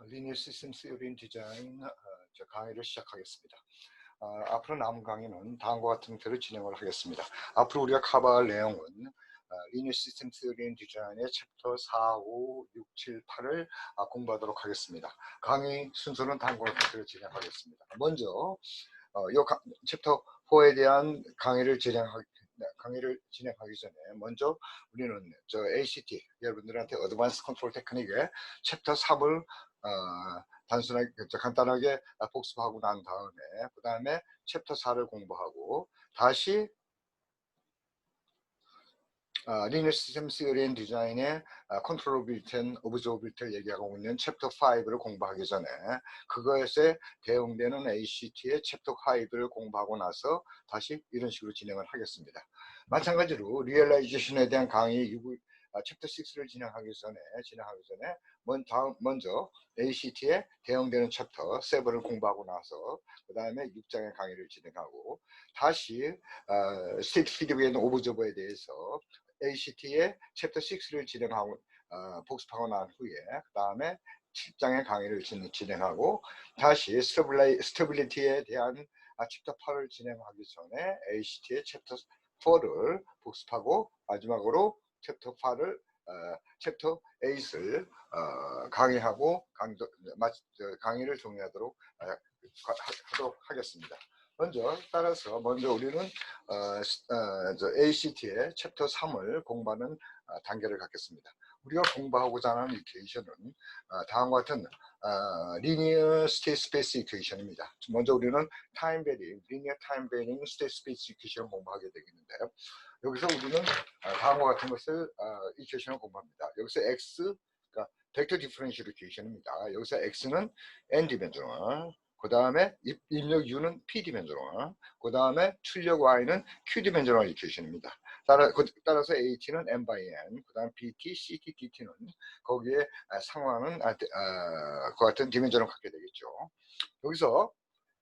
리니어 시스템 시어리 디자인 강의를 시작하겠습니다. 앞으로 남은 강의는 다음과 같은 형태로 진행을 하겠습니다. 앞으로 우리가 커버할 내용은 리니어 시스템 시어리 디자인의 챕터 4, 5, 6, 7, 8을 공부하도록 하겠습니다. 강의 순서는 다음과 같은 형태로 진행하겠습니다. 먼저 챕터 4에 대한 강의를 진행하기 전에 먼저 우리는 ACT 여러분들한테 어드밴스 컨트롤 테크닉의 챕터 3을 단순하게 간단하게 복습하고 난 다음에 그 다음에 챕터 4를 공부하고 다시 리니어 시스템 시어리 앤 디자인의 컨트롤러빌리티 앤 오브저버빌리티를 얘기하고 있는 챕터 5를 공부하기 전에 그것에 대응되는 ACT의 챕터 5를 공부하고 나서 다시 이런 식으로 진행을 하겠습니다. 마찬가지로 리얼라이제이션에 대한 강의 챕터 6를 진행하기 전에 먼저 ACT에 대응되는 챕터 7을 공부하고 나서 그 다음에 6장의 강의를 진행하고 다시 스테이트 피드백 앤 오브저버에 대해서 ACT의 챕터 6를 진행하고 복습하고 난 후에 그 다음에 7장의 강의를 진행하고 다시 스테빌리티에 대한 챕터 8을 진행하기 전에 ACT의 챕터 4를 복습하고 마지막으로 챕터 8을 챕터 8을 강의하고 강의를 정리하도록 하도록 하겠습니다. 따라서 먼저 우리는 ACT의 챕터 3을 공부하는 단계를 갖겠습니다. 우리가 공부하고자 하는 이퀘이션은 다음과 같은 리니어 스테이트 스페이스 이퀘이션입니다. 먼저 우리는 리니어 타임 베리잉 스테이트 스페이스 이퀘이션을 공부하게 되겠는데요. 여기서 우리는 다음과 같은 것을 이퀘이션을 공부합니다. 여기서 X, 그러니까 벡터 디퍼런셜 이퀘이션입니다. 여기서 X는 n 디멘셔널, 그 다음에 입력 U는 p 디멘셔널, 그 다음에 출력 Y는 q 디멘셔널 이퀘이션입니다. 따라서 AT는 n by n, 그 다음 BT, CT, DT는 거기에 상호하는 그 같은 디멘셔널을 갖게 되겠죠. 여기서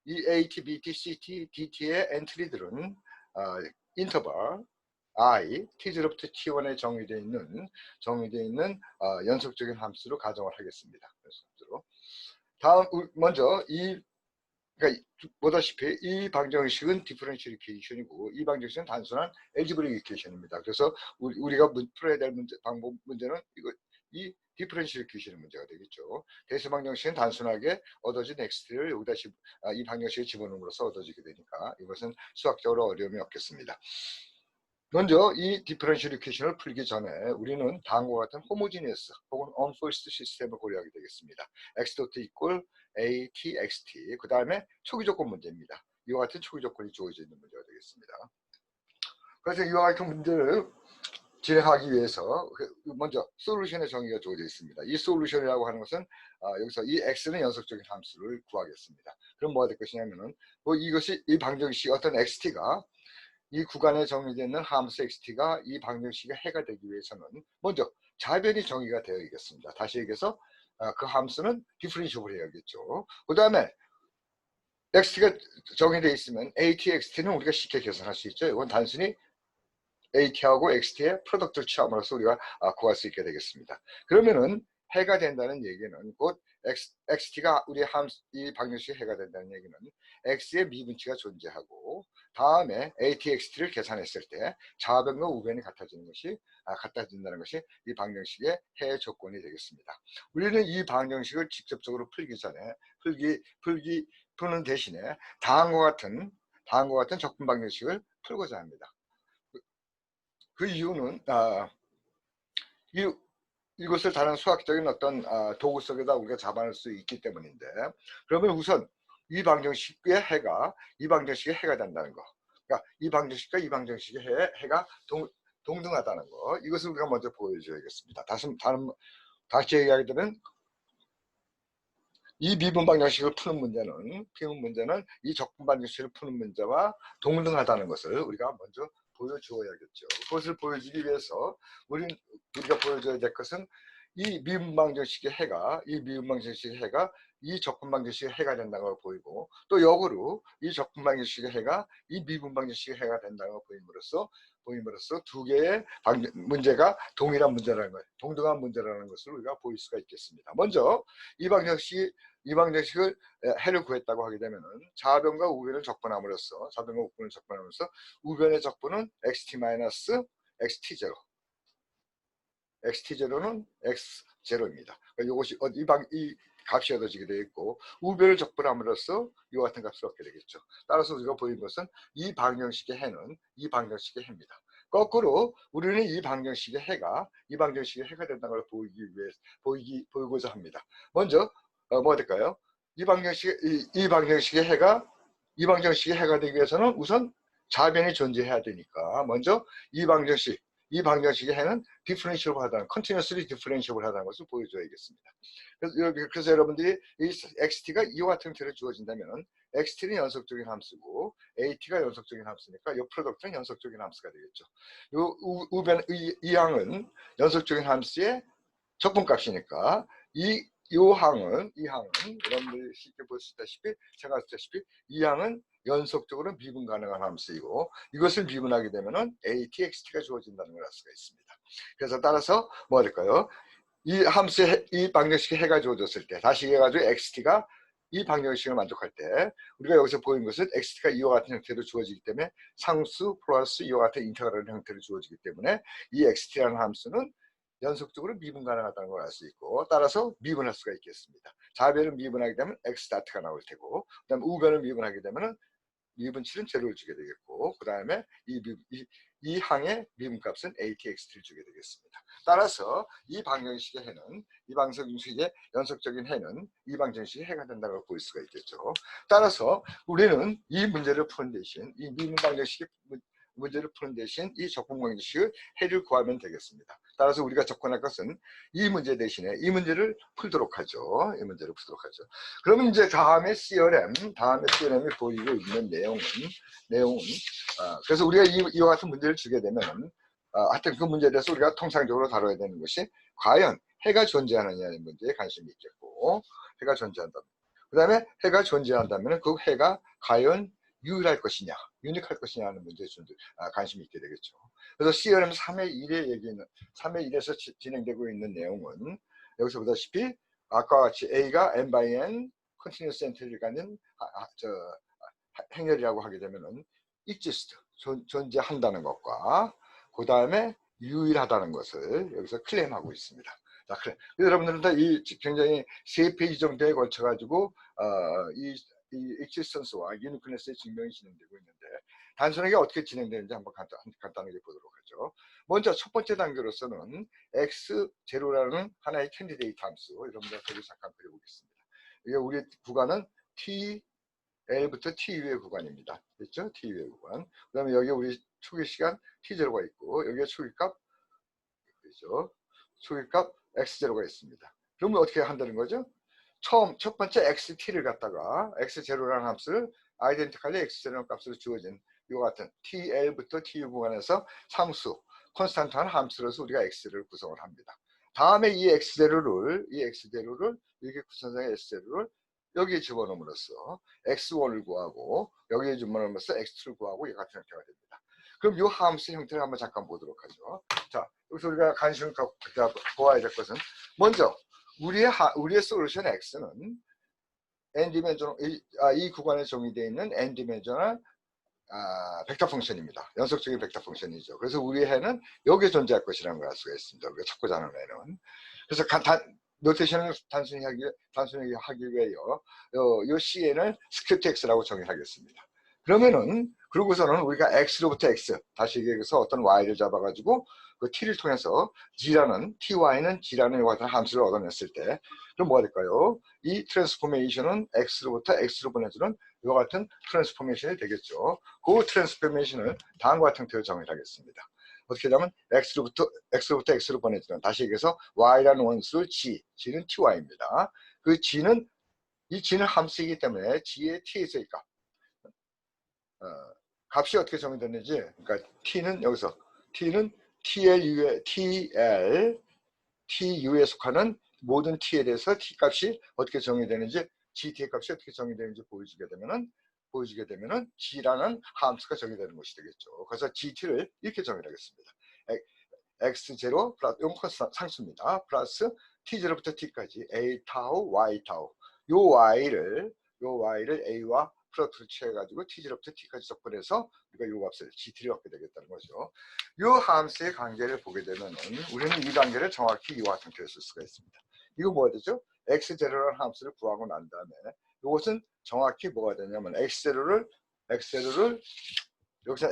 이 AT, BT, CT, DT의 엔트리들은 인터벌 I, T0부터 T1에 정의되어 있는 연속적인 함수로 가정을 하겠습니다. 먼저 그러니까 보다시피 이 방정식은 디퍼런셜 이퀘이션이고 이 방정식은 단순한 엘지브릭 이퀘이션입니다. 그래서 우리가 풀어야 될 문제는 이 디퍼런셜 이퀘이션의 문제가 되겠죠. 대수 방정식은 단순하게 얻어진 x를 여기다 이 방정식에 집어넣음으로써 얻어지게 되니까 이것은 수학적으로 어려움이 없겠습니다. 먼저 이 디퍼런셜 이퀘이션을 풀기 전에 우리는 다음과 같은 호모지니어스 혹은 언포스트 시스템을 고려하게 되겠습니다. x 이퀄 AT, XT 그 다음에 초기 조건 문제입니다. 이와 같은 초기 조건이 주어져 있는 문제가 되겠습니다. 그래서 이와 같은 문제를 진행하기 위해서 먼저 솔루션의 정의가 주어져 있습니다. 이 솔루션이라고 하는 것은 여기서 이 x는 연속적인 함수를 구하겠습니다. 그럼 뭐가 될 것이냐면은 이 방정식 어떤 xt가 이 구간에 정의되는 함수 xt가 이 방정식의 해가 되기 위해서는 먼저 자변이 정의가 되어 있겠습니다. 다시 얘기해서 그 함수는 디퍼런셜을 해야겠죠. 그 다음에 xt가 정의되어 있으면 at, xt는 우리가 쉽게 계산할 수 있죠. 이건 단순히 at하고 xt의 프로덕트를 취함으로써 우리가 구할 수 있게 되겠습니다. 그러면은 해가 된다는 얘기는 곧 xt가 우리 이 방정식의 해가 된다는 얘기는 x의 미분치가 존재하고 다음에 atxt를 계산했을 때 좌변과 우변이 같아진다는 것이 이 방정식의 해 조건이 되겠습니다. 우리는 이 방정식을 직접적으로 풀기 전에 푸는 대신에 다음과 같은 적분 방정식을 풀고자 합니다. 그 이유는 이것을 다른 수학적인 어떤 도구 속에다 우리가 잡아낼 수 있기 때문인데, 그러면 우선 이 방정식의 해가 이 방정식의 해가 된다는 거, 그러니까 이 방정식과 이 방정식의 해가 동등하다는 거, 이것을 우리가 먼저 보여줘야겠습니다. 다시 얘기하게 되면 이 미분 방정식을 푸는 문제는 이 적분 방정식을 푸는 문제와 동등하다는 것을 우리가 먼저 보여주어야겠죠. 그것을 보여주기 위해서 우리가 보여줘야 될 것은 이 미분 방정식의 해가 이 적분 방정식의 해가 된다는 걸 보이고, 또 역으로 이 적분 방정식의 해가 이 미분 방정식의 해가 된다는 걸 보임으로써 보임으로써 두 개의 문제가 동일한 문제라는 것, 동등한 문제라는 것을 우리가 보일 수가 있겠습니다. 먼저 이 방정식을 해를 구했다고 하게 되면은 좌변과 우변을 적분함으로써 좌변과 우변을 적분함으로써 우변의 적분은 xt-xt0 xt0는 x0입니다. 이것이 이 값이 얻어지게 되어 있고 우변을 적분함으로써 이와 같은 값을 얻게 되겠죠. 따라서 우리가 보인 것은 이 방정식의 해는 이 방정식의 해입니다. 거꾸로 우리는 이 방정식의 해가 된다는 걸 보이고자 합니다. 먼저 뭐가 될까요? 이 방정식의 해가 되기 위해서는 우선 좌변이 존재해야 되니까 먼저 이 방정식의 해는 디퍼런시able 하다는, continuously differentiable 하다는 것을 보여줘야겠습니다. 그래서 여러분들이 이 xt가 이와 같은 형태로 주어진다면 xt는 연속적인 함수고 at가 연속적인 함수니까 이 프로덕트는 연속적인 함수가 되겠죠. 이 항은 연속적인 함수의 적분값이니까 이 항은 여러분들이 쉽게 볼 수 있다시피 생각하셨다시피 이 항은 연속적으로 미분 가능한 함수이고 이것을 미분하게 되면은 ATXT가 주어진다는 걸 알 수가 있습니다. 그래서 따라서 뭐가 될까요? 이 방정식의 해가 주어졌을 때 다시 해가지고 XT가 이 방정식을 만족할 때 우리가 여기서 보인 것은 XT가 이와 같은 형태로 주어지기 때문에 상수 플러스 이와 같은 인테그랄 형태로 주어지기 때문에 이 XT라는 함수는 연속적으로 미분 가능하다는 걸 알 수 있고 따라서 미분할 수가 있겠습니다. 좌변을 미분하게 되면 X 다트가 나올 테고 그 다음에 우변을 미분하게 되면 미분치는 제로를 주게 되겠고 그 다음에 이 항의 미분값은 ATXT를 주게 되겠습니다. 따라서 이 방정식의 해는 이 방정식의 연속적인 해는 이 방정식의 해가 된다고 볼 수가 있겠죠. 따라서 우리는 이 문제를 푸는 대신 이 미분 방정식의 문제를 푸는 대신 이 적분 방정식의 해를 구하면 되겠습니다. 따라서 우리가 접근할 것은 이 문제 대신에 이 문제를 풀도록 하죠. 그러면 이제 다음에 CRM이 보이고 있는 내용은 그래서 우리가 이와 같은 문제를 주게 되면 하여튼 그 문제에 대해서 우리가 통상적으로 다뤄야 되는 것이 과연 해가 존재하느냐는 문제에 관심이 있겠고 해가 존재한다. 그 다음에 해가 존재한다면 그 해가 과연 유일할 것이냐, 유닉할 것이냐 하는 문제에 관심이 있게 되겠죠. 그래서 CRM 3의 1에서 진행되고 있는 내용은 여기서 보다시피 아까 같이 A가 n by n 컨티뉴어스 엔트리를 갖는 행렬이라고 하게 되면은 exist, 존재한다는 것과 그 다음에 유일하다는 것을 여기서 클레임하고 있습니다. 자, 그래. 여러분들은 다 굉장히 3페이지 정도에 걸쳐가지고 이 existence와 uniqueness의 증명이 진행되고 있는데 단순하게 어떻게 진행되는지 한번 간단하게 보도록 하죠. 먼저 첫 번째 단계로서는 x0라는 하나의 캔디데이트 함수 여러분들 여기 잠깐 그려보겠습니다. 이게 우리 구간은 T-L부터 T-U의 구간입니다. 됐죠? T-U의 구간. 그 다음에 여기 우리 초기 시간 T0가 있고 여기에 초기값 그렇죠? 초기값 X0가 있습니다. 그러면 어떻게 한다는 거죠? 첫 번째 XT를 갖다가 X0라는 함수를 아이덴티칼리 X0라는 값으로 주어진 이와 같은 TL부터 TU 구간에서 상수, 콘스탄트한 함수로서 우리가 X를 구성을 합니다. 다음에 이 X0를 이렇게 구성된 X0를 여기에 집어넣음으로써 X1을 구하고 여기에 집어넣으면서 X2를 구하고 이 같은 형태가 됩니다. 그럼 이 함수 형태를 한번 잠깐 보도록 하죠. 자, 여기서 우리가 관심을 갖고 보아야 될 것은 먼저 우리의 솔루션 X는 n디멘저널 이 구간에 정의되어 있는 n디멘저널 벡터 펑션입니다. 연속적인 벡터 펑션이죠. 그래서 우리의 해는 여기에 존재할 것이라는 걸 알 수가 있습니다. 우리가 찾고자 하는 해는. 그래서 노테이션을 단순히 하기 위하여 이 CN을 스크립트 X라고 정의하겠습니다. 그러고서는 우리가 X로부터 X, 다시 얘기해서 어떤 Y를 잡아가지고 그 T를 통해서 TY는 G라는 이와 같은 함수를 얻어냈을 때, 그럼 뭐가 될까요? 이 트랜스포메이션은 X로부터 X로 보내주는 이와 같은 트랜스포메이션이 되겠죠. 그 트랜스포메이션을 다음과 같은 형태로 정의하겠습니다. 어떻게 하냐면 X로부터 X로 보내주는, 다시 얘기해서 Y라는 원수 G는 TY입니다. 그 G는 함수이기 때문에 G의 T에서의 값. 값이 어떻게 정의됐는지, 그러니까 T는 여기서 T는 TU에 속하는 모든 T에 대해서 T 값이 어떻게 정의되는지, GT의 값이 어떻게 정의되는지 보여주게 되면은 보여주게 되면은 g라는 함수가 정의되는 것이 되겠죠. 그래서 gt를 이렇게 정의하겠습니다. x0 플러스 이건 상수입니다. 플러스 t0부터 t까지 a 타우 y 타우 요 y를 a와 프로덕트를 취해가지고 t0부터 t까지 적분해서 우리가 요 값을 gt를 얻게 되겠다는 거죠. 요 함수의 관계를 보게 되면은 우리는 이 관계를 정확히 이와 같은 표현을 쓸 수가 있습니다. 이거 뭐가 되죠? x0라는 함수를 구하고 난 다음에 이것은 정확히 뭐가 되냐면 x0를 여기서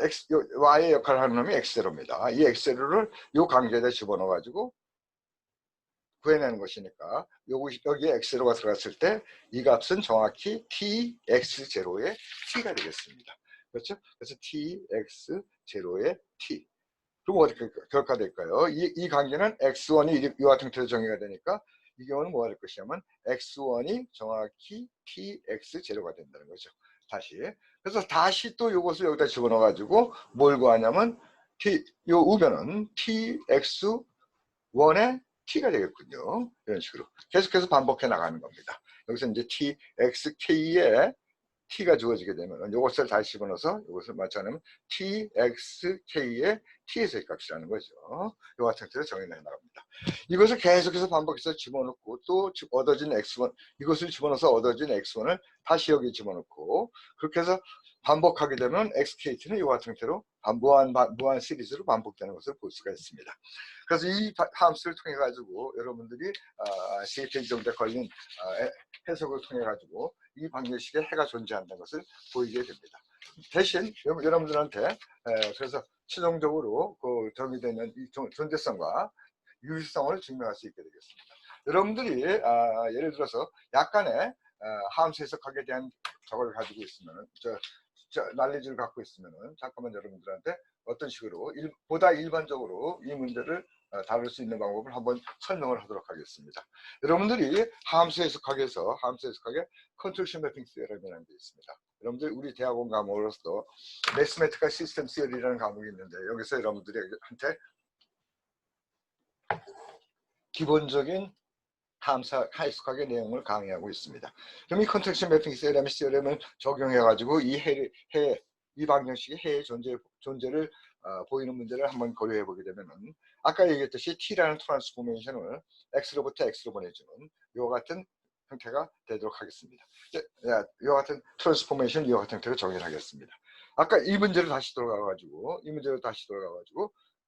y의 역할을 하는 놈이 x0입니다. 이 x0를 이 관계에다 집어넣어 가지고 구해내는 것이니까 여기에 x0가 들어갔을 때 이 값은 정확히 tx0의 t가 되겠습니다. 그렇죠? 그래서 tx0의 t. 그럼 어떻게 결과될까요? 이 관계는 x1이 이와 같은 형태로 정의가 되니까 이 경우는 뭐가 될 것이냐면 x1이 정확히 tx0가 된다는 거죠. 다시. 그래서 다시 또 이것을 여기다 집어넣어 가지고 뭘 구하냐면 요 우변은 tx1의 t가 되겠군요. 이런 식으로 계속해서 반복해 나가는 겁니다. 여기서 이제 txk의 t가 주어지게 되면 이것을 다시 집어넣어서 이것을 맞춰내면 txk의 t에서의 값이라는 거죠. 이 같은 형태로 정의해 나갑니다. 이것을 계속해서 반복해서 집어넣고 또 얻어진 x1 이것을 집어넣어서 얻어진 x1을 다시 여기 집어넣고 그렇게 해서 반복하게 되면 xkt는 이 같은 형태로 무한 시리즈로 반복되는 것을 볼 수가 있습니다. 그래서 이 함수를 통해 가지고 여러분들이 3페이지 정도 걸린 해석을 통해 가지고 이 방정식에 해가 존재한다는 것을 보이게 됩니다. 대신 여러분들한테 그래서 최종적으로 그 정의되는 이 존재성과 유효성을 증명할 수 있게 되겠습니다. 여러분들이 예를 들어서 약간의 함수 해석학에 대한 저걸 가지고 있으면 난리지를 갖고 있으면 잠깐만 여러분들한테 어떤 식으로 보다 일반적으로 이 문제를 다룰 수 있는 방법을 한번 설명을 하도록 하겠습니다. 여러분들이 함수 해석학에서 컨트롤 매핑 시어럼이라는 게 있습니다. 여러분들 우리 대학원 과목으로서 매스매티컬 시스템 시어리라는 과목이 있는데 여기서 여러분들한테 기본적인 함수 해석학의 내용을 강의하고 있습니다. 그럼 이 컨트롤 매핑 시어럼을 적용해가지고 이 방정식의 해의 존재를 보이는 문제를 한번 고려해 보게 되면 아까 얘기했듯이 t라는 트랜스포메이션을 x로부터 x로 보내주는 이와 같은 형태가 되도록 하겠습니다. 이와 같은 트랜스포메이션 이와 같은 형태로 정의를 하겠습니다. 아까 이 문제로 다시 돌아가가지고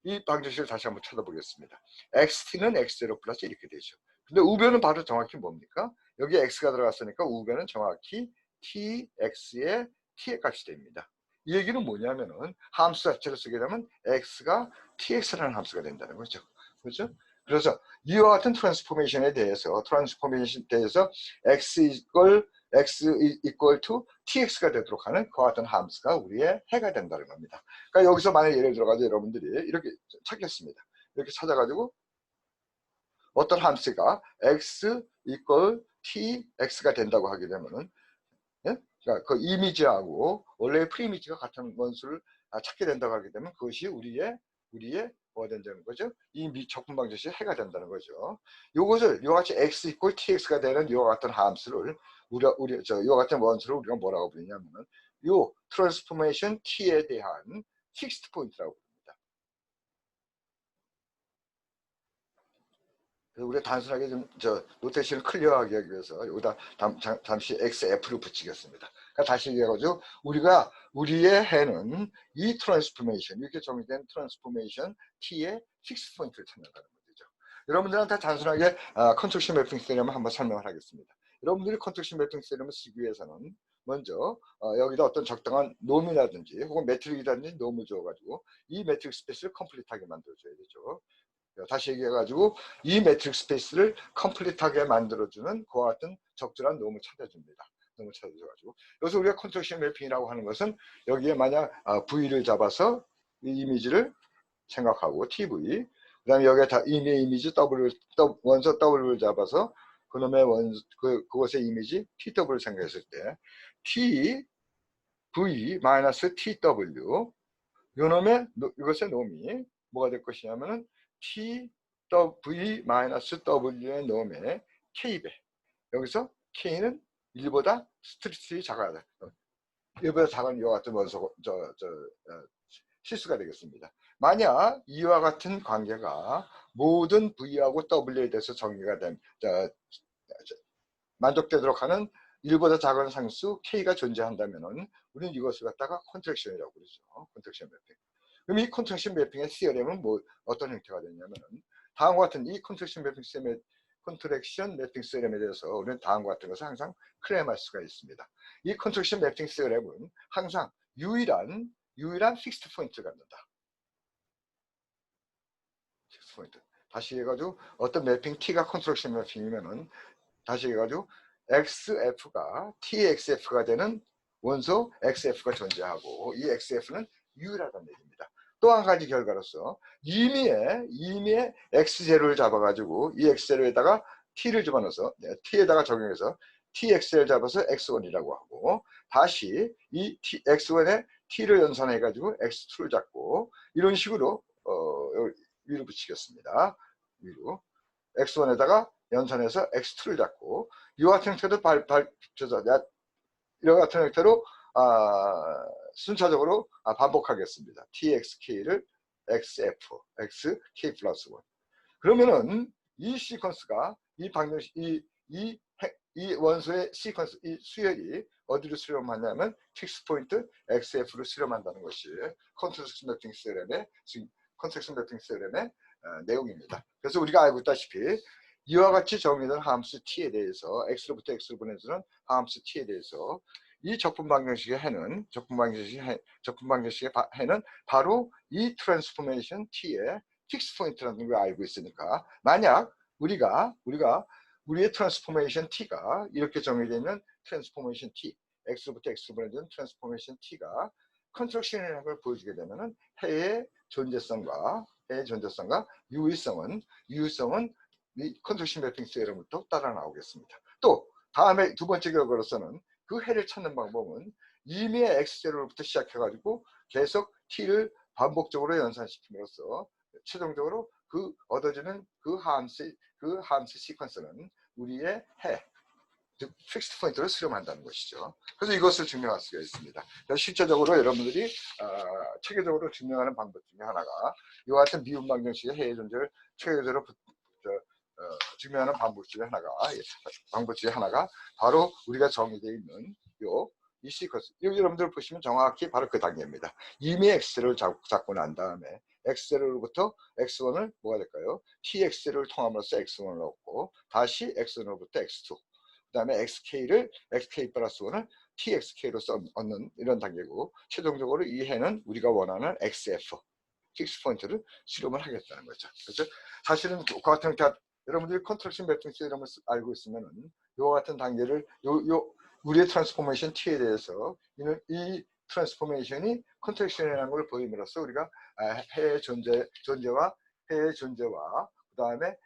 이 방정식을 다시 한번 찾아보겠습니다. xt는 x0 플러스 이렇게 되죠. 근데 우변은 바로 정확히 뭡니까? 여기 x가 들어갔으니까 우변은 정확히 tx의 t의 값이 됩니다. 이 얘기는 뭐냐면은 함수 자체를 쓰게 되면 x가 tx라는 함수가 된다는 거죠. 그렇죠? 그래서 이와 같은 트랜스포메이션에 대해서 x equal to tx가 되도록 하는 그와 같은 함수가 우리의 해가 된다는 겁니다. 그러니까 여기서 만약 예를 들어가지고 여러분들이 이렇게 찾겠습니다. 이렇게 찾아가지고 어떤 함수가 x equal tx가 된다고 하게 되면은 예? 그러니까 그 이미지하고 원래의 프리미지가 같은 원수를 찾게 된다고 하게 되면 그것이 우리의 뭐가 된다는 거죠? 이 적분 방정식의 해가 된다는 거죠. 요것을 이와 같이 x equal tx가 되는 이와 같은 함수를 이와 같은 원수를 우리가 뭐라고 부르냐면은 요 트랜스포메이션 t에 대한 픽스트 포인트라고 부릅니다. 그래서 우리가 단순하게 좀 노테이션을 클리어하게 하기 위해서 여기다 잠시 xf를 붙이겠습니다. 그러니까 다시 얘기해가지고 우리의 해는 이 트랜스포메이션 이렇게 정의된 트랜스포메이션 t의 픽스 포인트를 찾는다는 거죠. 여러분들한테 단순하게 컨트롤 매핑 시스템을 한번 설명을 하겠습니다. 여러분들이 컨트롤 매핑 시스템을 쓰기 위해서는 먼저 여기다 어떤 적당한 놈이라든지 혹은 매트릭이라든지 놈을 줘가지고 이 매트릭 스페이스를 컴플리트하게 만들어줘야 되죠. 다시 얘기해가지고 이 매트릭 스페이스를 컴플리트하게 만들어주는 그와 같은 적절한 놈을 찾아줍니다. 놈을 찾아줘가지고 여기서 우리가 컨트롤 매핑이라고 하는 것은 여기에 만약 V를 잡아서 이 이미지를 생각하고 TV 그 다음에 여기에 다 이미지 원소 W를 잡아서 그놈의 그것의 이미지 TW를 생각했을 때 T V 마이너스 TW 이것의 놈이 뭐가 될 것이냐면은 TV-W의 놈의 K배. 여기서 K는 1보다 스트릿이 작아야 돼. 1보다 작은 이와 같은 원소 실수가 되겠습니다. 만약 이와 같은 관계가 모든 V하고 W에 대해서 정의가 된 만족되도록 하는 1보다 작은 상수 K가 존재한다면 우리는 이것을 갖다가 컨트랙션이라고 그러죠. 컨트랙션 매핑. 그럼 이 컨트랙션 매핑의 시어렘은 어떤 형태가 되냐면 다음과 같은 이 컨트랙션 매핑 시어렘에 대해서 우리는 다음과 같은 것을 항상 클레임할 수가 있습니다. 이 컨트랙션 매핑 시어렘은 항상 유일한 픽스트 포인트를 갖는다. 픽스트 포인트. 다시 해가지고 어떤 매핑 T가 컨트랙션 매핑이면은 다시 해가지고 XF가 TXF가 되는 원소 XF가 존재하고 이 XF는 유일하다는 얘기입니다. 또 한 가지 결과로서 임의의 X0를 잡아가지고 이 X0에다가 T를 집어넣어서 T에다가 적용해서 TX를 잡아서 X1이라고 하고 다시 이 X1에 T를 연산해가지고 X2를 잡고 이런 식으로 위로 붙이겠습니다. 위로 X1에다가 연산해서 X2를 잡고 이와 같은 형태도 이와 같은 형태로 순차적으로 반복하겠습니다. TXK를 XF, XK 플러스 1. 그러면은 이 시퀀스가 이 원소의 시퀀스, 이 수열이 어디로 수렴하냐면 픽스 포인트 XF로 수렴한다는 것이 컨텍스트 매핑 시어렘의 내용입니다. 그래서 우리가 알고 있다시피 이와 같이 정의된 함수 t에 대해서 x로부터 x로 보내주는 함수 t에 대해서 이 적분 방정식의 해는 바로 이 트랜스포메이션 t의 픽스 포인트라는 걸 알고 있으니까 만약 우리의 트랜스포메이션 t가 이렇게 정의되면 트랜스포메이션 t x로부터 x로 보내주는 트랜스포메이션 t가 컨트랙션이라는 걸 보여주게 되면은 해의 존재성과 유의성은 이 컨트랙션 매핑 시어렘부터 따라 나오겠습니다. 또 다음에 두 번째 결과로서는 그 해를 찾는 방법은 임의의 X0로부터 시작해가지고 계속 T를 반복적으로 연산시킴으로써 최종적으로 얻어지는 그 함수 시퀀스는 우리의 해, 즉 픽스드 포인트를 수렴한다는 것이죠. 그래서 이것을 증명할 수가 있습니다. 그래서 실제적으로 여러분들이 체계적으로 증명하는 방법 중에 하나가 이와 같은 미분 방정식의 해의 존재를 체계적으로 증명하는 방법 중에 하나가 바로 우리가 정의되어 있는 이 시퀀스. 여러분들 보시면 정확히 바로 그 단계입니다. 이미 X를 잡고 난 다음에 X0로부터 X1을 뭐가 될까요? TX를 통함으로써 X1을 얻고 다시 X1로부터 X2 그 다음에 XK 플러스 1을 TXK로 얻는 이런 단계고 최종적으로 이 해는 우리가 원하는 XF 픽스 포인트를 수렴을 하겠다는 거죠. 그래서 사실은 그와 같은 여러분들이 컨트랙션 매핑 시어렘을 알고 있으면은 이와 같은 단계를 우리의 트랜스포메이션 T에 대해서 이 트랜스포메이션이 컨트랙션이라는 걸 보임으로써 우리가 해의 존재와 그 다음에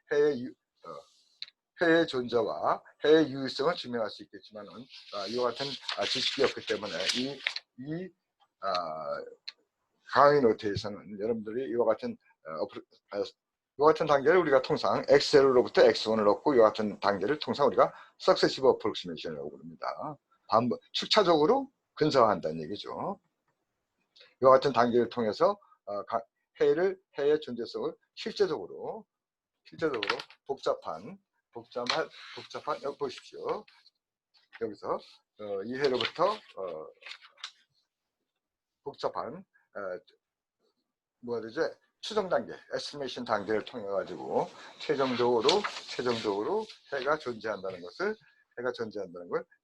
해의 존재와 해의 유의성을 증명할 수 있겠지만은 이와 같은 지식이 없기 때문에 이 강의 노트에서는 여러분들이 이와 같은 단계를 우리가 통상 X0로부터 X1을 얻고 이와 같은 단계를 통상 우리가 Successive Approximation이라고 부릅니다. 축차적으로 근사화한다는 얘기죠. 이와 같은 단계를 통해서 해의 존재성을 실제적으로 복잡한 여기 보십시오. 여기서 이 해로부터 복잡한 뭐가 되죠? 추정 단계, 에스티메이션 단계를 통해 가지고 최종적으로 해가 존재한다는 걸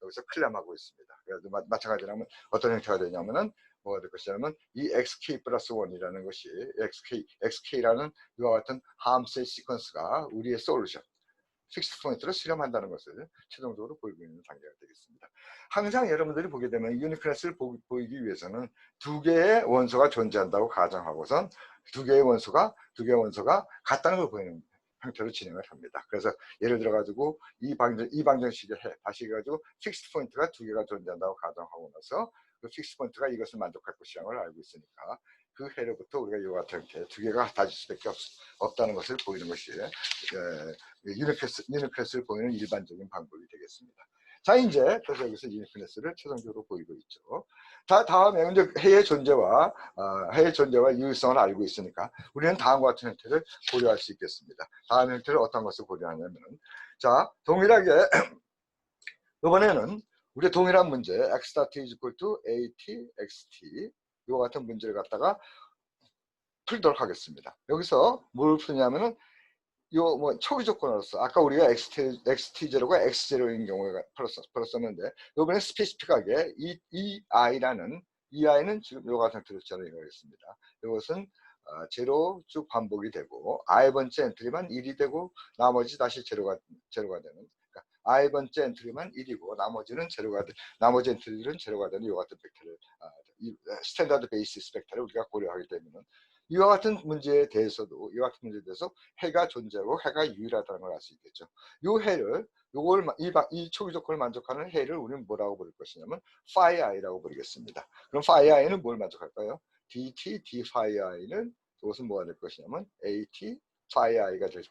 여기서 클레임하고 있습니다. 그래서 마찬가지로 어떤 형태가 되냐면은 뭐가 될 것이냐면 이 XK 플러스 1이라는 것이 XK라는 이와 같은 함수의 시퀀스가 우리의 솔루션 픽스 포인트를 수렴한다는 것을 최종적으로 보이고 있는 단계가 되겠습니다. 항상 여러분들이 보게 되면 유니클래스를 보이기 위해서는 두 개의 원소가 존재한다고 가정하고선 두 개의 원소가 같다는 걸 보이는 형태로 진행을 합니다. 그래서 예를 들어 가지고 이 방정식의 해 다시 해가지고 픽스 포인트가 두 개가 존재한다고 가정하고 나서 그 픽스 포인트가 이것을 만족할 것이라는 걸 알고 있으니까 그 해로부터 우리가 이와 같은 형태 두 개가 같아질 수밖에 없다는 것을 보이는 것이 유니클래스를 보이는 일반적인 방법이 되겠습니다. 자, 이제 그래서 여기서 유니크네스를 최종적으로 보이고 있죠. 다음에 이제 해의 존재와 유효성을 알고 있으니까 우리는 다음과 같은 형태를 고려할 수 있겠습니다. 다음 형태를 어떤 것을 고려하냐면은, 자, 동일하게 이번에는 우리 동일한 문제 x dot is equal to at xt 이와 같은 문제를 갖다가 풀도록 하겠습니다. 여기서 뭘 푸냐면은 요 뭐 초기 조건으로서 아까 우리가 xt0가 x0인 경우에 풀었었는데 이번에 스페시픽하게 이 i는 지금 요 같은 형태로 이루어졌습니다. 이것은 제로 쭉 반복이 되고 i번째 엔트리만 1이 되고 나머지 다시 제로가 되는, 그러니까 i번째 엔트리만 1이고 나머지 엔트리들은 제로가 되는 요 같은 벡터를 스탠다드 베이시스 벡터를 우리가 고려하게 되면은 이와 같은 문제에 대해서도 해가 존재하고 해가 유일하다는 걸 알 수 있겠죠. 이 초기 조건을 만족하는 해를 우리는 뭐라고 부를 것이냐면 phi i라고 부르겠습니다. 그럼 phi i는 뭘 만족할까요? dt d phi i는 이것은 뭐가 될 것이냐면 at phi i가 될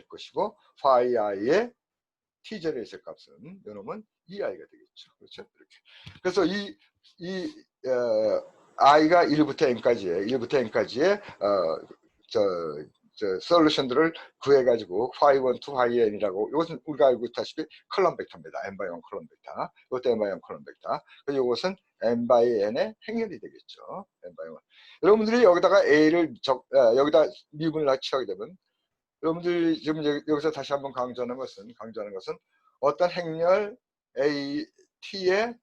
것이고 phi i의 t0에 있을 값은 이놈은 ei가 되겠죠. 그렇죠? 이렇게. 그래서 i가 1부터 n까지의 솔루션들을 구해가지고 phi1 to phi n이라고, 이것은 우리가 알고 있다시피 컬럼 벡터입니다. n by 1 컬럼 벡터. 이것도 n by 1 컬럼 벡터. 그리고 이것은 n by n의 행렬이 되겠죠. n by 1. 여러분들이 여기다가 여기다 미분을 취하게 되면 여러분들이 지금 여기서 다시 한번 강조하는 것은 어떤 행렬 a t의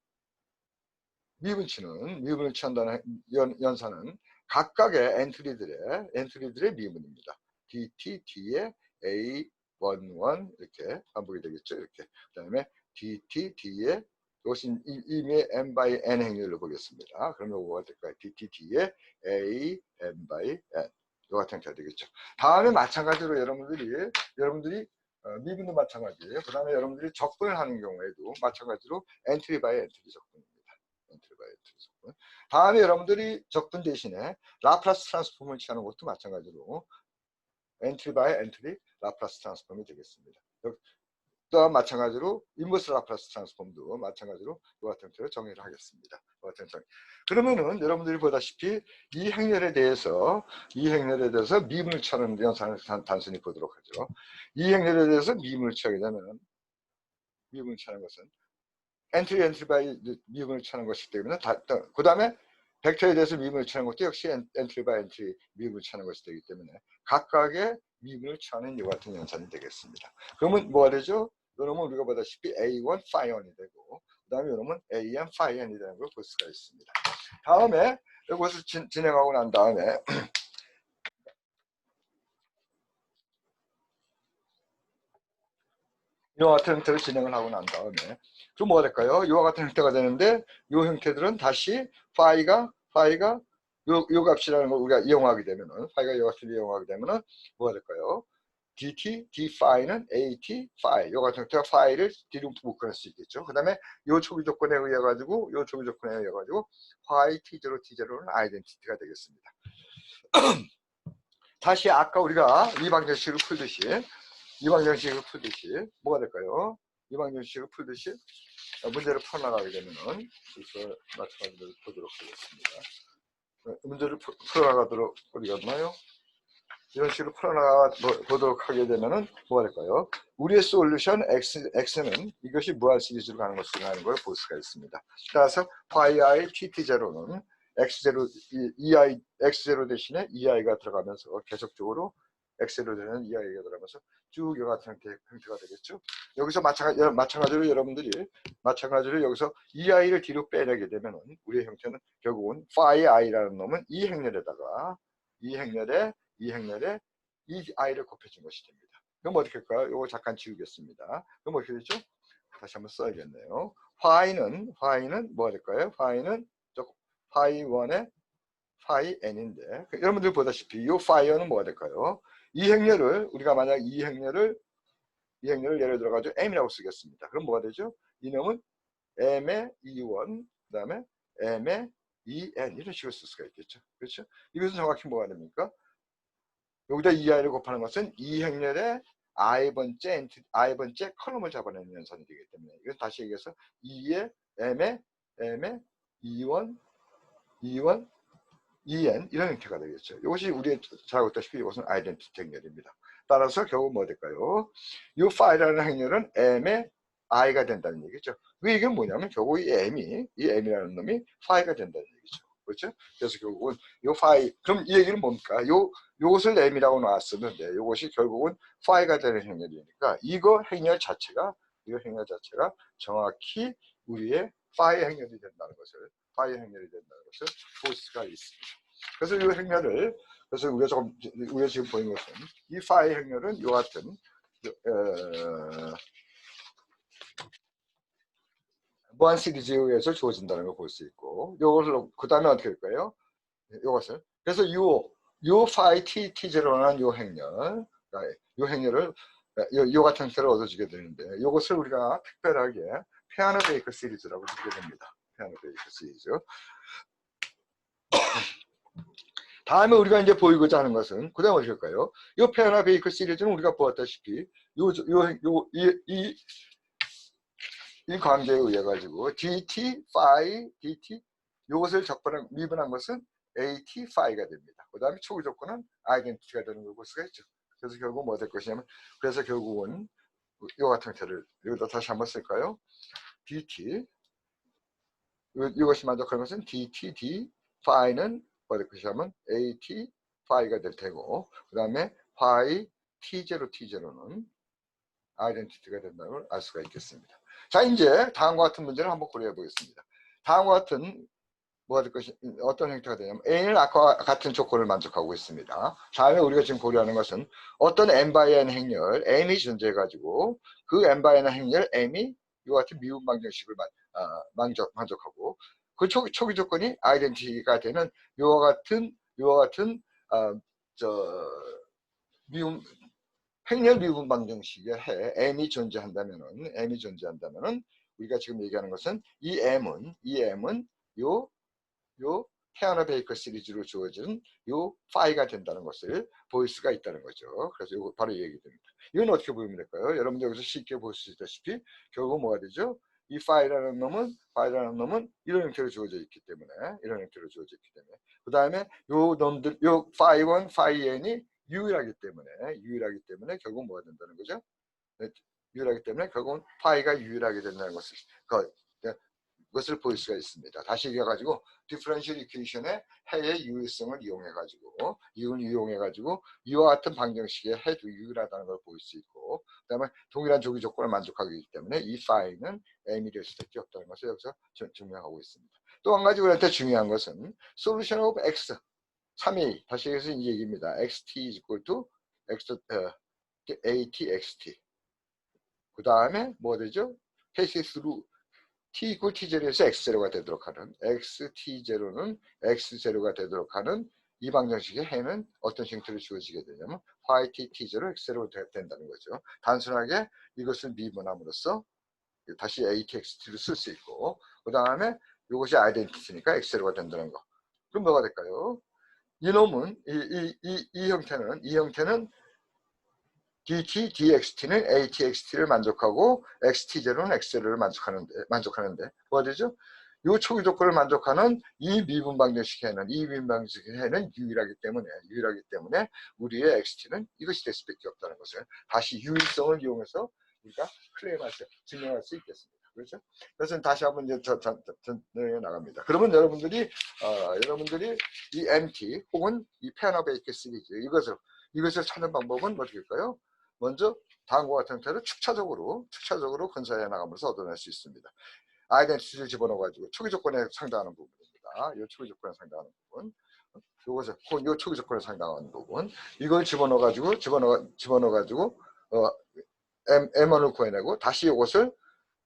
미분을 취한다는 연산은 각각의 엔트리들의 미분입니다. dt, d의 a11 이렇게 반복이 되겠죠. 이렇게. 그 다음에 dt, d의 이것이 이미 n by n 행렬로 보겠습니다. 그럼 이거가 될까요? dt, d의 a n by n. 이 같은 형태가 되겠죠. 다음에 마찬가지로 여러분들이 미분도 마찬가지예요. 그 다음에 여러분들이 적분을 하는 경우에도 마찬가지로 엔트리 바이 엔트리 적분입니다. 다음에 여러분들이 적분 대신에 라플라스 트랜스폼을 취하는 것도 마찬가지로 엔트리 바이 엔트리 라플라스 트랜스폼이 되겠습니다. 또한 마찬가지로 인버스 라플라스 트랜스폼도 마찬가지로 이와 같은 형태로 정의를 하겠습니다. 그러면은 여러분들이 보다시피 이 행렬에 대해서 미분을 취하는 연산을 단순히 보도록 하죠. 이 행렬에 대해서 미분을 취하게 되면 미분을 취하는 것은 엔트리 바이 미분을 취하는 것이기 때문에 그 다음에 벡터에 대해서 미분을 취하는 것도 역시 엔트리 바이 엔트리 미분을 취하는 것이 되기 때문에 각각의 미분을 취하는 이와 같은 연산이 되겠습니다. 그러면 뭐가 되죠? 이러면 우리가 보다시피 A1 phi 1이 되고 그 다음에 이러면 AN phi n이 되는 걸 볼 수가 있습니다. 다음에 이것을 진행하고 난 다음에 이와 같은 형태로 진행을 하고 난 다음에 그럼 뭐가 될까요? 이와 같은 형태가 되는데 이 형태들은 다시 파이가 요 값이라는 걸 우리가 이용하게 되면은 파이가 요 값을 이용하게 되면은 뭐가 될까요? dt, d 파이는 at 파이 요 같은 형태가 파이를 뒤로 묶어낼 수 있겠죠. 그 다음에 요 초기 조건에 의해 가지고 파이 t0는 아이덴티티가 되겠습니다. 다시 아까 우리가 이 방정식을 풀듯이 뭐가 될까요? 이 방정식을 풀듯이 문제를 풀어나가게 되면은 그래서 마찬가지로 보도록 하겠습니다. 문제를 풀어나가도록 어디 갔나요? 이런 식으로 풀어나가 보도록 하게 되면은 뭐가 될까요? 우리의 솔루션 x는 이것이 무한 시리즈로 가는 것으로 하는 걸 볼 수가 있습니다. 따라서 phi i tt0는 x0 대신에 ei가 들어가면서 계속적으로 x0 되는 ei가 들어가면서 쭉 이와 같은 형태가 되겠죠. 여기서 마찬가지로 여러분들이 여기서 ei를 뒤로 빼내게 되면 우리의 형태는 결국은 phi i라는 놈은 이 행렬에 이 i를 곱해준 것이 됩니다. 그럼 어떻게 할까요? 이거 잠깐 지우겠습니다. 그럼 어떻게 되죠? 다시 한번 써야겠네요. phi는 뭐가 될까요? phi는 phi 1의 phi n인데 여러분들 보다시피 이 phi는 뭐가 될까요? 이 행렬을 우리가 만약 이 행렬을 예를 들어 가지고 m이라고 쓰겠습니다. 그럼 뭐가 되죠? 이놈은 m의 e1 그 다음에 m의 en 이런 식으로 쓸 수가 있겠죠. 그렇죠? 이것은 정확히 뭐가 됩니까? 여기다 ei를 곱하는 것은 이 행렬의 i번째 컬럼을 잡아내는 연산이 되기 때문에 이건 다시 얘기해서 2에 m에 2원 2원 2n 이런 형태가 되겠죠. 이것이 우리 잘 알다시피 이것은 아이덴티티 행렬입니다. 따라서 결국 뭐 될까요? 이 파이라는 행렬은 m의 i가 된다는 얘기죠. 그 얘기는 뭐냐면 결국 이 m이라는 놈이 파이가 된다는 얘기죠. 그렇죠? 그래서 결국은 이 파이, 그럼 이 얘기는 뭡니까? 요것을 m이라고 놨었는데 요것이 결국은 파이가 되는 행렬이니까 이거 행렬 자체가 정확히 우리의 파이 행렬이 된다는 것을 볼 수가 있습니다. 그래서 이 행렬을 우리가 지금 보이는 것은 이 파이 행렬은 이 같은 무한 시리즈에 의해서 주어진다는 걸 볼 수 있고, 이것을 그 다음에 어떻게 할까요? 이것을 그래서 요 파이 t0라는 요 행렬, 요 행렬을 요 같은 형태를 얻어주게 되는데, 이것을 우리가 특별하게 페아너 베이커 시리즈라고 부르게 됩니다. 페아너 베이커 시리즈. 다음에 우리가 이제 보이고자 하는 것은 그 다음 어떻게 할까요? 이 페아너 베이커 시리즈는 우리가 보았다시피 이 관계에 의해 가지고 dt, phi, dt 이것을 미분한 것은 at, phi가 됩니다. 그 다음에 초기 조건은 아이덴티티가 되는 걸 볼 수가 있죠. 그래서 결국 뭐 될 것이냐면, 그래서 결국은 이 같은 형태를 여기다 다시 한번 쓸까요? dt 이것이 만족하는 것은 dt, d, phi는 뭐 될 것이냐면 at, phi가 될 테고, 그 다음에 phi t0, t0는 아이덴티티가 된다는 걸 알 수가 있겠습니다. 자, 이제 다음과 같은 문제를 한번 고려해 보겠습니다. 다음과 같은 뭐가 될 것이 어떤 형태가 되냐면, n은 아까 같은 조건을 만족하고 있습니다. 다음에 우리가 지금 고려하는 것은 어떤 n by n 행렬 m이 존재해 가지고 그 n by n 행렬 m이 이와 같은 미분 방정식을 만족하고, 그 초기 조건이 아이덴티티가 되는 이와 같은 미분 행렬 미분 방정식에 m이 존재한다면은 우리가 지금 얘기하는 것은 이 m은 요 페아너 베이커 시리즈로 주어진 요 파이가 된다는 것을 볼 수가 있다는 거죠. 그래서 이거 바로 얘기됩니다. 이건 어떻게 보면 될까요? 여러분들 여기서 쉽게 볼 수 있다시피 결국 뭐가 되죠? 이 파이라는 놈은 이런 형태로 주어져 있기 때문에 그 다음에 요 놈들 요 파이 1, 파이 n이 유일하기 때문에 결국 뭐가 된다는 거죠? 유일하기 때문에 결국은 파이가 유일하게 된다는 것을 볼 수가 있습니다. 다시 얘기해가지고 디퍼런셜 이퀘이션의 해의 유일성을 이용해가지고 이와 같은 방정식의 해도 유일하다는 걸 볼 수 있고, 그 다음에 동일한 조기 조건을 만족하기 때문에 이 파이는 m이 될 수밖에 없다는 것을 여기서 증명하고 있습니다. 또 한 가지 우리한테 중요한 것은 solution of x 3a 다시 해서 이 얘기입니다. xt is equal to atxt 그 다음에 뭐 되죠? 패시스루 t equal t0에서 x0가 되도록 하는 xt0는 x0가 되도록 하는 이 방정식의 해는 어떤 형태로 주어지게 되냐면 y t t0 x0로 된다는 거죠. 단순하게 이것을 미분함으로써 다시 atxt를 쓸 수 있고, 그 다음에 이것이 아이덴티티니까 x0가 된다는 거. 그럼 뭐가 될까요? 이 놈은 이 형태는 dt, dxt는 atxt를 만족하고 xt0는 x0를 만족하는데 뭐가 되죠? 이 초기 조건을 만족하는 이 미분 방정식의 해는 유일하기 때문에 우리의 xt는 이것이 될 수밖에 없다는 것을 다시 유일성을 이용해서 우리가 증명할 수 있겠습니다. 그렇죠? 그래서 다시 한번 이제 나갑니다. 그러면 여러분들이 이 MT 혹은 이 페아너 베이커 시리즈 이것을 찾는 방법은 어떻게 할까요? 먼저 다음과 같은 형태로 축차적으로 근사해 나가면서 얻어낼 수 있습니다. 아이덴티티를 집어넣어가지고 초기 조건에 상당하는 부분입니다. 이 초기 조건에 상당하는 부분, 이 초기 조건에 상당하는 부분, 이걸 집어넣어가지고 M1을 구해내고 다시 이것을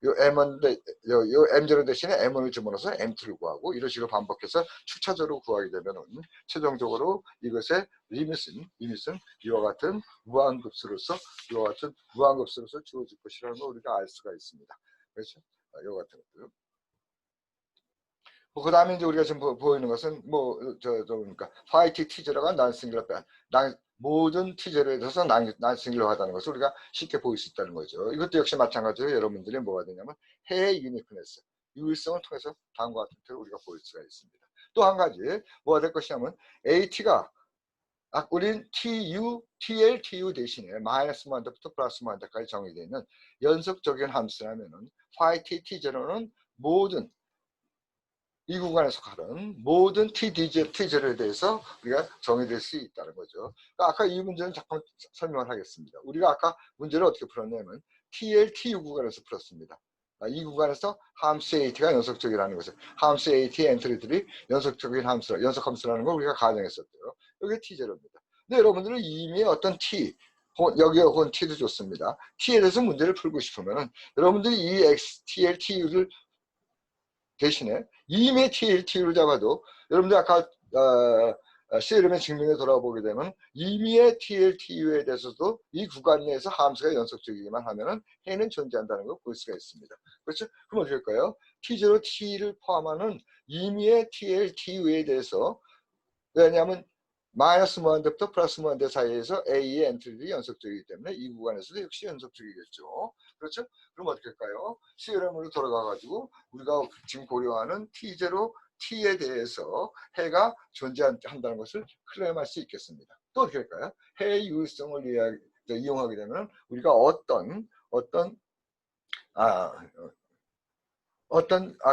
요 M0 대신에 M1을 집어넣어서 M2를 구하고 이런 식으로 반복해서 축차적으로 구하게 되면 최종적으로 이것의 리밋은 이와 같은 무한급수로서 주어질 것이라는 걸 우리가 알 수가 있습니다. 그렇죠? 이와 같은 것들. 뭐 그 다음에 이제 우리가 지금 보이는 것은 그러니까 화이트 T0가 난싱글러 모든 T0에 대해서 난싱글러하다는 것을 우리가 쉽게 보일 수 있다는 거죠. 이것도 역시 마찬가지로 여러분들이 뭐가 되냐면 해의 유니크네스, 유일성을 통해서 다음과 같은 틀을 우리가 보일 수가 있습니다. 또 한 가지 뭐가 될 것이냐면 AT가 우린 TL, TU 대신에 마이너스 무한대부터 플러스 무한대까지 정의되어 있는 연속적인 함수라면은 화이트 T0는 모든 이 구간에 속하는 모든 T0에 대해서 우리가 정의될 수 있다는 거죠. 그러니까 아까 이 문제는 잠깐 설명을 하겠습니다. 우리가 아까 문제를 어떻게 풀었냐면 TL, TU 구간에서 풀었습니다. 이 구간에서 함수 AT가 연속적이라는 것을 함수 AT의 엔트리들이 연속적인 함수, 연속 함수라는 걸 우리가 가정했었고요. 여기 T0입니다. 근데 여러분들은 이미 어떤 T, 여기에 혹은 T도 좋습니다. T에 대해서 문제를 풀고 싶으면 여러분들이 이 TL, TU를 대신에 이미 TLT를 잡아도 여러분들 아까 CLM의 증명에 돌아보게 되면 이미의 TLTU에 대해서도 이 구간 내에서 함수가 연속적이기만 하면은 해는 존재한다는 걸 볼 수가 있습니다. 그렇죠? 그럼 어떻게 할까요? T0, T를 포함하는 이미의 TLTU에 대해서 왜냐하면 마이너스 무한대부터 플러스 무한대 사이에서 A의 엔트리들이 연속적이기 때문에 이 구간에서도 역시 연속적이겠죠. 그렇죠? 그럼 어떻게 할까요? CLM으로 돌아가가지고 우리가 지금 고려하는 T0, T에 대해서 해가 존재한다는 것을 클레임할 수 있겠습니다. 또 어떻게 할까요? 해의 유일성을 이용하게 되면 우리가 어떤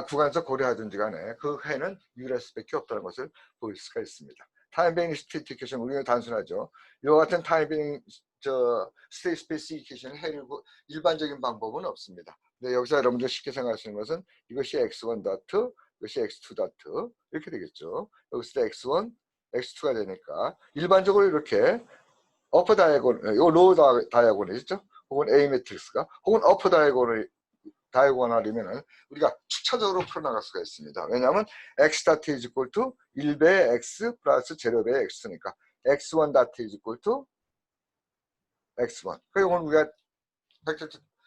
구간에서 고려하든지 간에 그 해는 유일할 수밖에 없다는 것을 볼 수가 있습니다. 타임베이닝 스테이티케이션 우리는 단순하죠. 이와 같은 타임베이닝 스테이트 스페시피케이션 해를 일반적인 방법은 없습니다. 근데 여기서 여러분들 쉽게 생각하시는 것은 이것이 x1 다트, 이것이 x2 다트 이렇게 되겠죠. 여기서 x1, x2가 되니까 일반적으로 이렇게 어퍼 다이아곤, 요 로우 다이아곤이죠. 혹은 A 매트릭스가 혹은 어퍼 다이아고널이면 우리가 추천적으로 풀어나갈 수가 있습니다. 왜냐하면 x 다트 is equal to 1배 x 플러스 제로배 x니까 x1 다트 is equal to x1. 그리고 이건 우리가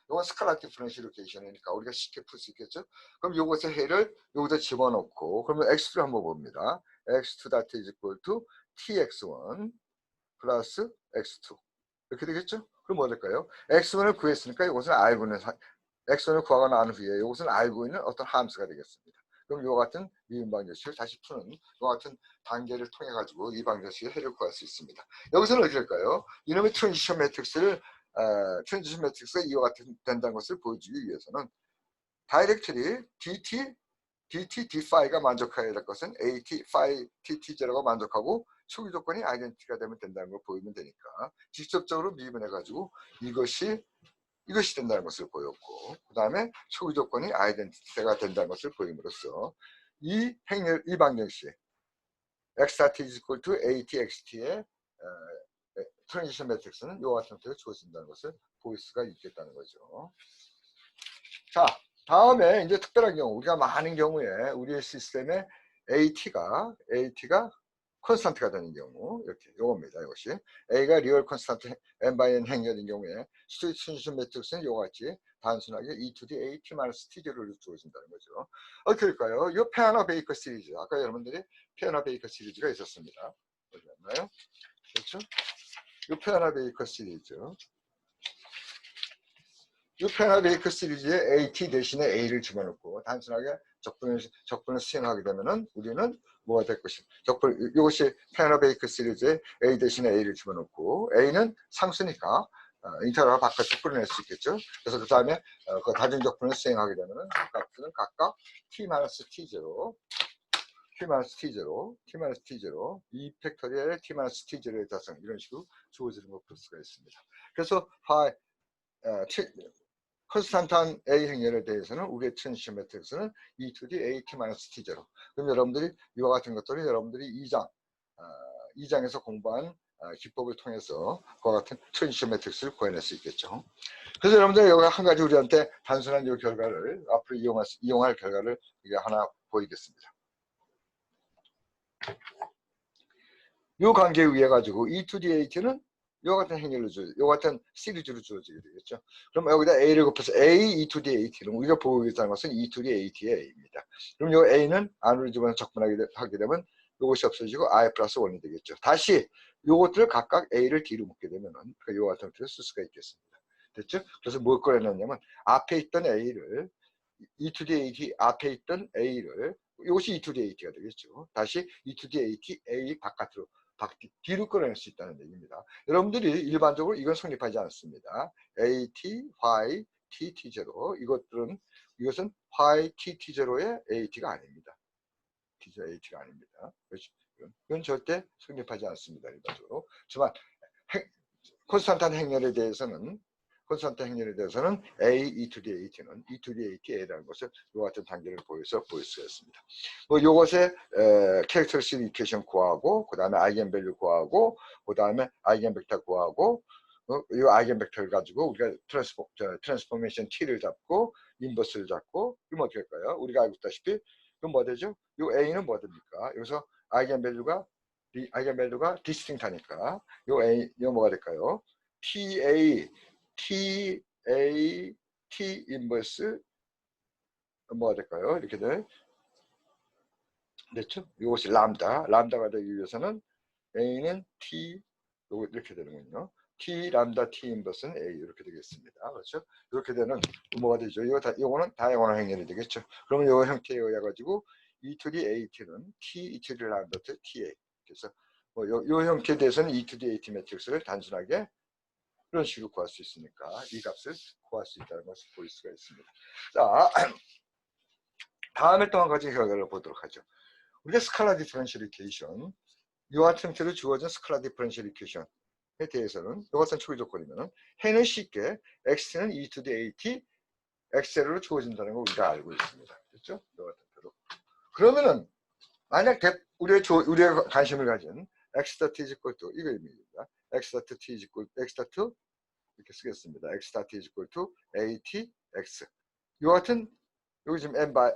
이건 스칼라 디퍼런시에이션이니까 우리가 쉽게 풀 수 있겠죠. 그럼 이것의 해를 여기다 집어넣고 그러면 x2를 한번 봅니다. x2 다트 is equal to tx1 플러스 x2 이렇게 되겠죠. 그럼 뭐 될까요? x1을 구했으니까 이것은 알고 있는 x1을 구하고 난 후에 이것은 알고 있는 어떤 함수가 되겠습니다. 그럼 이와 같은 미분 방정식을 다시 푸는 이와 같은 단계를 통해 가지고 이 방정식의 해를 구할 수 있습니다. 여기서는 어떻게 할까요? 이놈의 트랜지션 매트릭스가 이와 같은 된다는 것을 보여주기 위해서는 다이렉트리 D5가 만족해야 될 것은 AT, phi, TT0가 만족하고 초기 조건이 아이덴티티가 되면 된다는 걸 보이면 되니까 직접적으로 미분해가지고 이것이 된다는 것을 보였고 그 다음에 초기 조건이 아이덴티티가 된다는 것을 보임으로써 이 방정식 XRT is equal to ATXT의 트랜지션 매트릭스는 이와 같은 형태로 주어진다는 것을 보일 수가 있겠다는 거죠. 자, 다음에 이제 특별한 경우 우리가 많은 경우에 우리의 시스템에 AT가 콘스탄트가 되는 경우 이렇게 요겁니다. 이것이 A가 리얼 콘스탄트 n/n 행렬인 경우에 트랜지션 매트릭스는 이와 같이 단순하게 E to the AT-T0를 주어진다는 거죠. 어떻게 될까요? 이 페아나 베이커 시리즈 아까 여러분들이 페아나 베이커 시리즈가 있었습니다. 어디 갔나요? 그렇죠? 이 페아나 베이커 시리즈 이 페아나 베이커 시리즈에 AT 대신에 A를 집어넣고 단순하게 적분을 수행하게 되면은 우리는 뭐가 될 것인가? 이것이 페아나 베이커 시리즈에 A 대신에 A를 집어넣고 A는 상수니까 인터널 바깥으로 끌어낼 수 있겠죠. 그래서 그 다음에 그 다중 적분을 수행하게 되면은 값은 각각 T-T0, T-T0, T-T0, 이 팩토리얼의 T-T0의 자성 이런 식으로 주어지는 걸 볼 수가 있습니다. 그래서 콘스탄트한 A 행렬에 대해서는 우리의 트랜지션 매트릭스는 E to the AT-T0. 그럼 여러분들이 이와 같은 것들을 여러분들이 2장에서 공부한 기법을 통해서 그와 같은 트랜지션 매트릭스를 구해낼 수 있겠죠. 그래서 여러분들 여기 한 가지 우리한테 단순한 이 결과를 앞으로 이용할 결과를 우리가 하나 보이겠습니다. 이 관계에 의해 가지고 E to the AT는 이와 같은 행렬로 이와 같은 시리즈로 주어지게 되겠죠. 그럼 여기다 A를 곱해서 A, E to the AT는 우리가 보고 있다는 것은 E to the AT의 A입니다. 됩니다. 그럼 요 a는 안으로 집어넣어 적분하게 되면 요것이 없어지고 i 플러스 1이 되겠죠. 다시 요것들을 각각 a를 뒤로 묶게 되면은 요 같은 형태로 쓸 수가 있겠습니다. 됐죠? 그래서 뭘 꺼내놨냐면 앞에 있던 a를 e to the at 앞에 있던 a를 이것이 e to the at가 되겠죠. 다시 e to the at a 바깥으로 뒤로 끌어낼 수 있다는 얘기입니다. 여러분들이 일반적으로 이건 성립하지 않습니다. a t y t t0 이것은 y t t0의 at가 아닙니다. t가 at가 아닙니다. 그렇죠? 이건 절대 성립하지 않습니다. 일반적으로. 하지만 콘스탄트 행렬에 대해서는 a e to the at는 e to the at a라는 것을 이 같은 단계를 보여서 보일 수가 있습니다. 뭐 요것에 캐릭터리스틱 이퀘이션 구하고 그 다음에 아이겐밸류 구하고 그 다음에 아이겐벡터 구하고 이 아이겐벡터를 가지고 우리가 트랜스포메이션 t를 잡고 인버스를 잡고 그럼 어떻게 할까요? 우리가 알고 있다시피 그럼 뭐 되죠? 이 a는 뭐 됩니까? 여기서 아이겐밸류가 디스팅트하니까 요 뭐가 될까요? TA T 인버스 뭐가 될까요? 이렇게 됐죠? 이것이 람다가 되기 위해서는 A는 T 이렇게 되는군요. T 람다 T 인버스는 A 이렇게 되겠습니다. 그렇죠? 이렇게 되는 뭐가 되죠? 이거는 다이아고널 행렬이 되겠죠. 그러면 이 형태에 의해 가지고 E to the AT는 T E to the 람다 TA 그래서 뭐 요 형태에 대해서는 E to the AT 매트릭스를 단순하게 이런 식으로 구할 수 있으니까 이 값을 구할 수 있다는 것을 볼 수가 있습니다. 자, 다음에 또 한 가지 결과를 보도록 하죠. 우리가 스칼라 디퍼런셜 이퀘이션 이와 같은 형태로 주어진 스칼라 디퍼런셜 이퀘이션에 대해서는 이것은 초기 조건이면 해는 쉽게 x는 e to the at x로 주어진다는 걸 우리가 알고 있습니다. 그렇죠? 이와 같은 형태로. 그러면은 만약 우리가 관심을 가진 x dot is equal to 이거입니다. x dot t is equal x dot 이렇게 쓰겠습니다. x dot is equal to at x. 이 같은 여기 지금 n by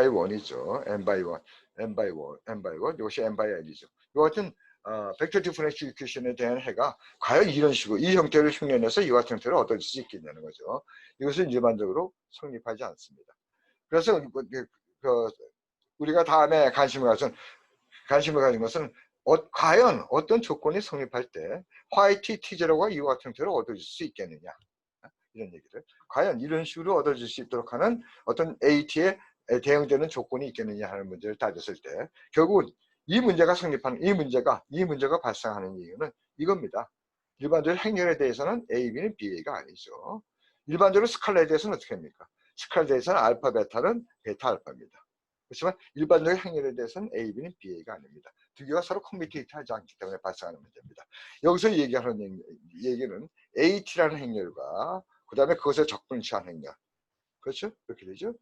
1이죠. n by 1. 이것이 n by n이죠. 이 같은 벡터 디퍼런셜 이퀘이션에 대한 해가 과연 이런 식으로 이 형태를 흉내내서 이와 같은 형태를 얻을 수 있겠냐는 거죠. 이것은 일반적으로 성립하지 않습니다. 그래서 우리가 다음에 관심을 가진 것은 과연 어떤 조건이 성립할 때 화이트 T0가 이와 같은 형태를 얻어질 수 있겠느냐 이런 얘기를 과연 이런 식으로 얻어질 수 있도록 하는 어떤 AT에 대응되는 조건이 있겠느냐 하는 문제를 따졌을 때 결국은 이 문제가 발생하는 이유는 이겁니다. 일반적으로 행렬에 대해서는 A, B는 BA가 아니죠. 일반적으로 스칼라에 대해서는 어떻게 합니까? 스칼라에 대해서는 알파, 베타는 베타, 알파입니다. 그렇지만 일반적인 행렬에 대해서는 A, B는 BA가 아닙니다. 두 개가 서로 커뮤니케이트하지 않기 때문에 발생하는 문제입니다. 여기서 얘기하는 얘기는 AT라는 행렬과 그 다음에 그것에 적분을 취한 행렬. 그렇죠? 그렇게 되죠?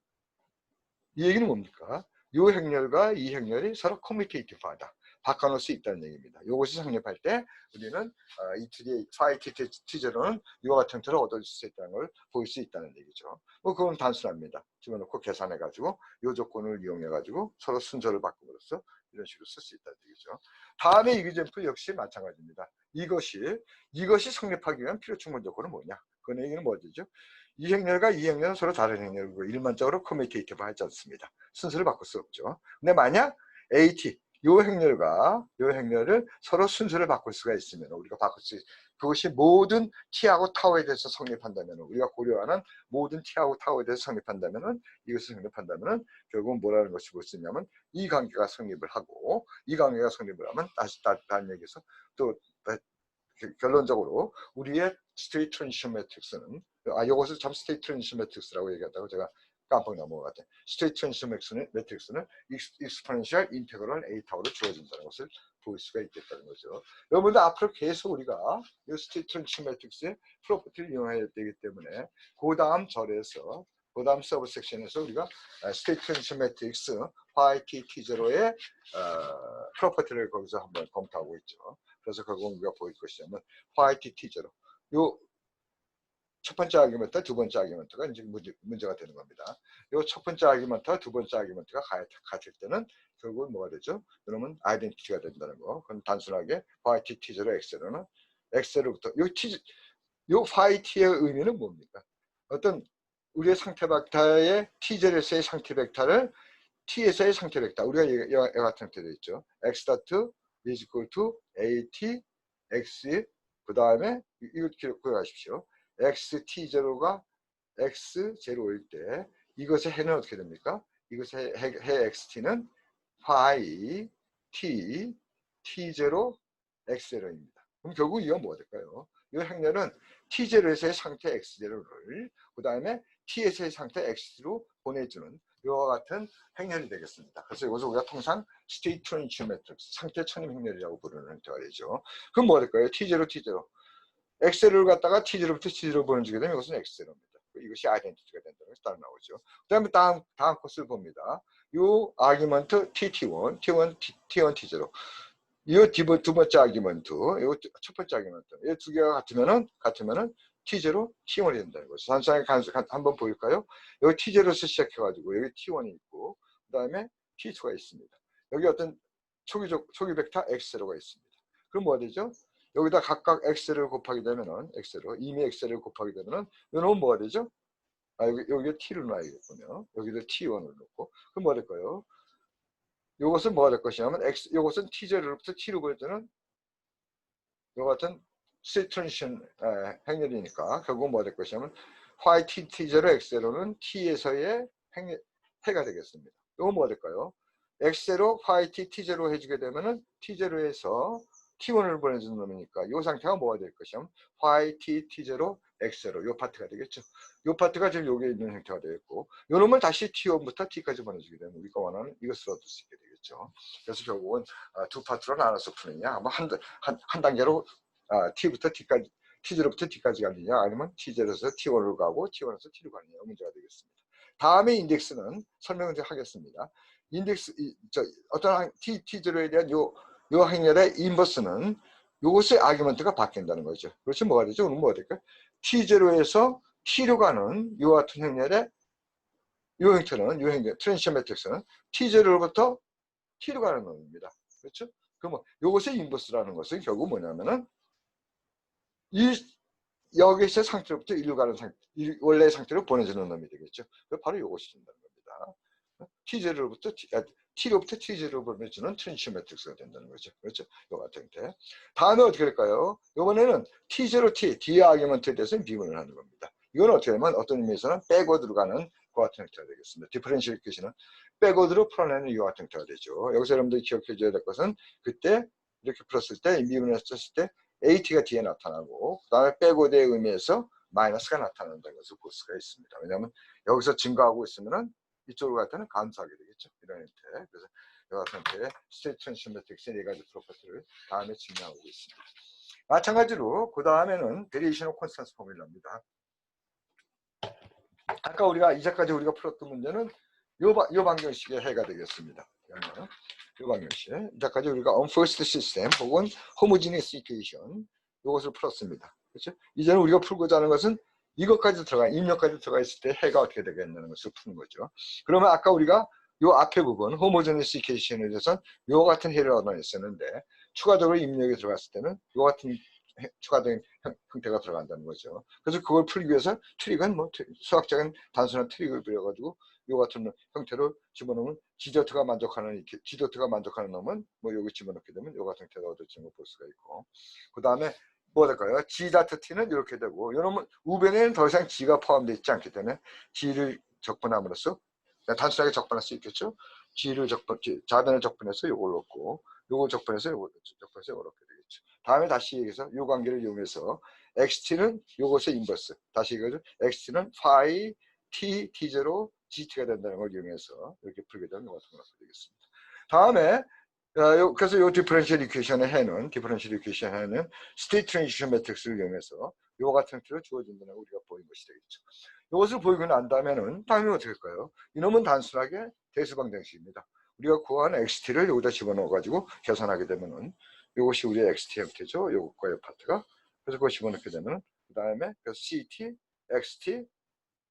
이 얘기는 뭡니까? 이 행렬과 이 행렬이 서로 커뮤니케이티브하다. 바꿔놓을 수 있다는 얘기입니다. 이것이 성립할 때 우리는 E2D, phi T0는 이와 같은 형태를 얻을 수 있다는 걸 볼 수 있다는 얘기죠. 뭐 그건 단순합니다. 집어넣고 계산해가지고 이 조건을 이용해가지고 서로 순서를 바꿈으로써 이런 식으로 쓸 수 있다는 얘기죠. 다음에 이그젠플 역시 마찬가지입니다. 이것이 성립하기 위한 필요 충분 조건은 뭐냐? 그 얘기는 뭐죠? 이 행렬과 이 행렬은 서로 다른 행렬이고 일반적으로 커뮤니케이티브 하지 않습니다. 순서를 바꿀 수 없죠. 근데 만약 AT, 요 행렬을 서로 순서를 바꿀 수가 있으면 우리가 바꿀 수 그것이 모든 T하고 타워에 대해서 성립한다면 우리가 고려하는 모든 T하고 타워에 대해서 성립한다면 이것을 성립한다면 결국은 뭐라는 것이 볼 수 있냐면 이 관계가 성립을 하고 이 관계가 성립을 하면 다른 얘기에서 또 결론적으로 우리의 스테이트 트랜지션 매트릭스는 이것을 참 스테이트 트랜지션 매트릭스라고 얘기했다고 제가 깜빡 넘어간 것 같아요. 스테이트 트랜지션 매트릭스는 익스포넨셜 인테그럴 A 타워로 주어진다는 것을 볼 수가 있겠다는 거죠. 여러분들 앞으로 계속 우리가 이 스테이트 트랜지션 매트릭스의 프로퍼티를 이용해야 되기 때문에 그 다음 절에서 그 다음 서브 섹션에서 우리가 스테이트 트랜지션 매트릭스 YT T0의 프로퍼티를 거기서 한번 검토하고 있죠. 그래서 결국 우리가 보일 것이냐면 화이트 T0 요 첫 번째 아규먼트, 두 번째 아규먼트가 이제 문제가 되는 겁니다. 요 첫 번째 아규먼트와 두 번째 아규먼트가 같을 때는 결국은 뭐가 되죠? 그러면 아이덴티티가 된다는 거. 그건 단순하게 화이트 T0 X로는 X로부터 요 화이트의 의미는 뭡니까? 어떤 우리의 상태 벡터의 T0에서의 상태 벡터를 t에서의 상태로 했다. 우리가 이와 같은 형태로 했죠. x dot is equal to at x 그 다음에 이거 기억하십시오. xt0가 x0일 때 이것의 해는 어떻게 됩니까? 이것의 해 xt는 phi t t0 x0입니다. 그럼 결국 이건 뭐가 될까요? 이 행렬은 t0에서의 상태 x0를 그 다음에 t에서의 상태 x로 보내주는 이와 같은 행렬이 되겠습니다. 그래서 이것을 우리가 통상 스테이트 트랜지션 매트릭스 상태 천임 행렬이라고 부르는 형태가 되죠. 그럼 뭐가 될까요? t0 t0 x를 갖다가 t0부터 t0로 보내주게 되면 이것은 x0입니다. 이것이 아이덴티티가 된다는 것이 따로 나오죠. 그 다음에 다음 코스를 봅니다. 요 아규먼트 tt1, t1, t1, t0. 이 두 번째 아규먼트, 이 첫 번째 아규먼트. 이 두 개가 같으면은 t0, t1이 된다는 거죠. 단순하게 한번 보일까요? 여기 t0에서 시작해가지고 여기 t1이 있고, 그 다음에 t2가 있습니다. 여기 어떤 초기 벡터 x0가 있습니다. 그럼 뭐가 되죠? 여기다 각각 x를 곱하게 되면은 x로 이미 x를 곱하게 되면은 이놈은 뭐가 되죠? 여기 t를 놔야겠군요. 여기도 t1을 놓고 그럼 뭐가 될까요? 이것은 뭐가 될 것이냐면 이것은 t0로부터 t로 볼 때는 이 같은 스테이트 트랜지션 행렬이니까 결국 뭐가 될 것이냐면 y t0 x0는 t에서의 해가 되겠습니다. 이건 뭐가 될까요? x0 y t0 해주게 되면은 t0에서 t1을 보내주는 놈이니까 이 상태가 뭐가 될 것이냐면 y t0 x0 이 파트가 되겠죠. 이 파트가 지금 여기에 있는 형태가 되겠고 이 놈은 다시 t1부터 t까지 보내주게 되면 우리가 원하는 이것을 얻을 수 있게 되겠죠. 그래서 결국은 두 파트로 나눠서 푸느냐 뭐 한 단계로 t부터 t까지 t0부터 t까지 가느냐 아니면 t0에서 t1으로 가고 t1에서 t로 가느냐 문제가 되겠습니다. 다음에 인덱스는 설명을 하겠습니다. 인덱스 어떤 t0에 대한 요 행렬의 인버스는 요것의 아규먼트가 바뀐다는 거죠. 그렇지 뭐가 되죠? 그럼 뭐가 될까요? t0에서 t로 가는 요 같은 행렬의 요 형태는 요 행렬 트랜지션 매트릭스는 t0로부터 t로 가는 놈입니다. 그렇죠? 그러면 요것의 인버스라는 것은 결국 뭐냐면은 여기서 상태로부터 일로 가는 원래의 상태로 보내주는 놈이 되겠죠. 바로 요것이 된다는 겁니다. t0로부터 t로부터 t0로 보내주는 트랜지션 매트릭스가 된다는 거죠. 그렇죠? 요 같은 형태. 다음에 어떻게 할까요? 이번에는 t0, t, 뒤의 아규먼트에 대해서 미분을 하는 겁니다. 이건 어떻게 하면 어떤 의미에서는 백워드로 가는 그 같은 형태가 되겠습니다. 디퍼런셜 이퀘이션은 백워드로 풀어내는 이 같은 형태가 되죠. 여기서 여러분들이 기억해 줘야 될 것은 그때 이렇게 풀었을 때 미분했을 때 AT가 뒤에 나타나고 그 다음에 백워드의 의미에서 마이너스가 나타난다는 것을 볼 수가 있습니다. 왜냐하면 여기서 증가하고 있으면은 이쪽으로 갈 때는 감소하게 되겠죠. 이런 형태. 그래서 이 같은 형태의 스테이트 트랜지션 매트릭스의 네 가지 프로퍼티를 다음에 증명하고 있습니다. 마찬가지로 그 다음에는 베리에이션 오브 콘스턴스 포뮬러입니다. 아까 우리가 이제까지 우리가 풀었던 문제는 요 방정식의 해가 되겠습니다. 요 방정식. 이제까지 우리가 unforced system 혹은 homogeneous equation 이것을 풀었습니다. 그렇죠? 이제는 우리가 풀고자 하는 것은 이것까지 입력까지 들어가 있을 때 해가 어떻게 되겠냐는 것을 푸는 거죠. 그러면 아까 우리가 요 앞에 부분 homogeneous equation에 대해서는 요 같은 해를 얻어냈었는데 추가적으로 입력이 들어갔을 때는 요 같은 추가된 형태가 들어간다는 거죠. 그래서 그걸 풀기 위해서 트릭은 뭐 수학적인 단순한 트릭을 부려가지고 이 같은 형태로 집어넣으면 지저트가 만족하는 놈은 뭐 여기 집어넣게 되면 이 같은 형태가 얻어지는 걸 볼 수가 있고 그 다음에 뭐 될까요? G 다트 T는 이렇게 되고 이놈은 우변에는 더 이상 G가 포함되어 있지 않기 때문에 G를 적분함으로써 단순하게 적분할 수 있겠죠. G를 좌변을 적분해서 이걸 넣고 요걸 적분해서 요걸 적분해서 이렇게 되겠죠. 다음에 다시 얘기해서 요 관계를 이용해서 XT는 요것의 인버스. 다시 얘기해서 XT는 phi T, T0, GT가 된다는 걸 이용해서 이렇게 풀게 되면 요 같은 거 되겠습니다. 다음에 그래서 요 디퍼런셜 이퀘이션의 해는 스테이트 트랜지션 매트릭스를 이용해서 요 같은 형태로 주어진다는 걸 우리가 보인 것이 되겠죠. 이것을 보이고 난 다음에는 당연히 어떻게 할까요? 이놈은 단순하게 대수방정식입니다. 우리가 구한 XT를 여기다 집어넣어가지고 계산하게 되면은 이것이 우리의 XT 형태죠. 요것과의 파트가. 그래서 그걸 집어넣게 되면 그 다음에 CT, XT,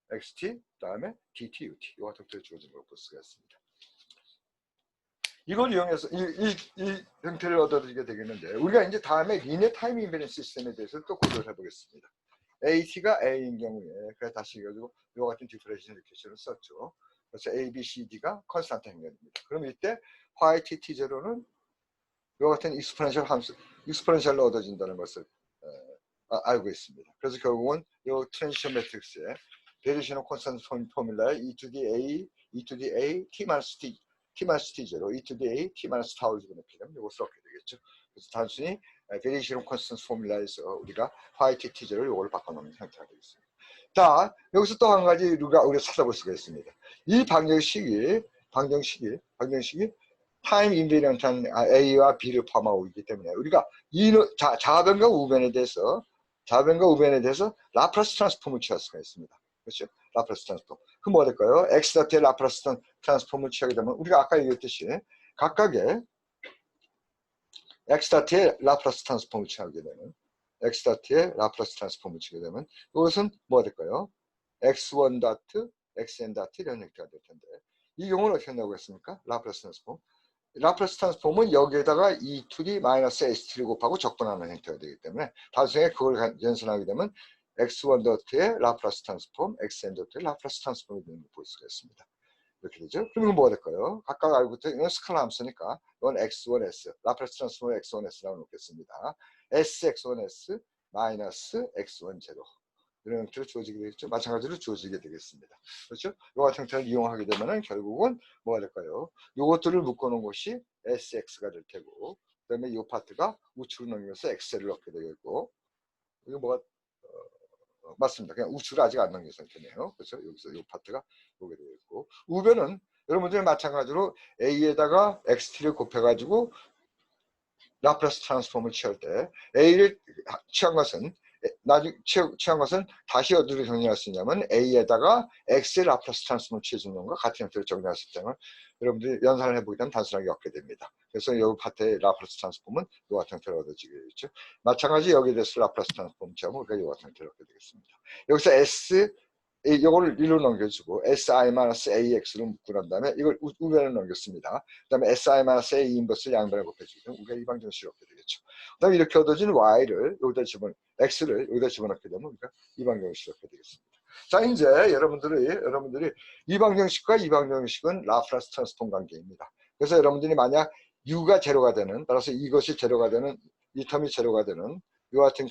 그 다음에 DT, UT 이 같은 형태로 주어진 걸 볼 수가 있습니다. 이걸 이용해서 이 형태를 얻어들이게 되겠는데 우리가 이제 다음에 리니어 타임 인베런스 시스템에 대해서 또 고려를 해보겠습니다. AT가 A인 경우에 그래서 다시 해가지고 이와 같은 디퍼런셜 이퀘이션을 썼죠. 그래서 A, B, C, D가 컨스탄트 행렬입니다. 그럼 이때 화이트 T0는 이와 같은 익스포넨셜 함수, 익스포넨셜로 얻어진다는 것을 알고 있습니다. 그래서 결국은 이 트랜지션 매트릭스의 베리에이션 콘스턴트 포뮬라에 e to the a t 마이너스 t t0 e to the a t 마이너스 타우를 집어넣게 되면 이것을 얻게 되겠죠. 그래서 단순히 베리에이션 콘스턴트 포뮬라에서 우리가 화이트 t제로 이걸 바꿔놓는 형태가 되겠습니다. 자, 여기서 또 한 가지 우리가 찾아볼 수가 있습니다. 이 방정식이 타임 인베리언트한 A와 B를 포함하고 있기 때문에 우리가 이 좌변과 우변에 대해서 라플라스 트랜스폼을 취할 수가 있습니다. 그렇죠? 라플라스 트랜스폼. 그럼 뭐가 될까요? X자트의 라플라스 트랜스폼을 취하게 되면 우리가 아까 얘기했듯이 각각의 X자트의 라플라스 트랜스폼을 취하게 되면 이것은 뭐가 될까요? X1 다트, Xn 다트 이런 형태가 될 텐데 이 경우는 어떻게 한다고 했습니까? 라플라스 트랜스폼. 라플라스 트랜스폼은 여기에다가 e to the 마이너스 st 곱하고 적분하는 형태가 되기 때문에 나중에 그걸 연산하게 되면 x1 더트의 라플라스 트랜스폼, xn 더트의 라플라스 트랜스폼이 되는 걸 볼 수가 있습니다. 이렇게 되죠. 그럼 이건 뭐가 될까요? 각각 알고 있던 이건 스칼라 함수니까 이건 x1s, 라플라스 트랜스폼을 x1s라고 놓겠습니다. sx1s 마이너스 x1제로 이런 형태로 주어지게 되겠죠. 마찬가지로 주어지게 되겠습니다. 그렇죠? 이 같은 형태를 이용하게 되면은 결국은 뭐가 될까요? 요것들을 묶어놓은 것이 SX가 될 테고, 그 다음에 이 파트가 우측으로 넘겨서 XL을 얻게 되겠고, 이거 뭐가, 맞습니다. 그냥 우측을 아직 안 넘긴 상태네요. 그렇죠? 여기서 이 파트가 오게 되겠고, 우변은 여러분들 마찬가지로 A에다가 XT를 곱해가지고 라플라스 트랜스폼을 취할 때 A를 취한 것은 다시 어디로 정리할 수 있냐면 A에다가 X의 라플라스 트랜스폼을 취해주는 것과 같은 형태로 정리할 수 있다면 여러분들이 연산을 해보게 되면 단순하게 얻게 됩니다. 그래서 이 파트의 라플라스 트랜스폼은 이 같은 형태로 얻어지게 되겠죠. 마찬가지 여기에 대해서 라플라스 트랜스폼 취하면 우리가 이 같은 형태로 얻게 되겠습니다. 여기서 S 이거를 1로 넘겨주고 si-ax로 묶고 난 다음에 이걸 우변을 넘겼습니다. 그 다음에 si-a 인버스 양변을 곱해주면 우리가 이 방정식을 얻게 되겠죠. 그 다음에 이렇게 얻어진 y를 여기다 x를 여기다 집어넣게 되면 우리가 이 방정식을 얻게 되겠습니다. 자, 이제 여러분들이 이 방정식과 이 방정식은 라플라스 트랜스폼 관계입니다. 그래서 여러분들이 만약 u가 제로가 되는, 따라서 이것이 제로가 되는, 이 텀이 제로가 되는 이와 같은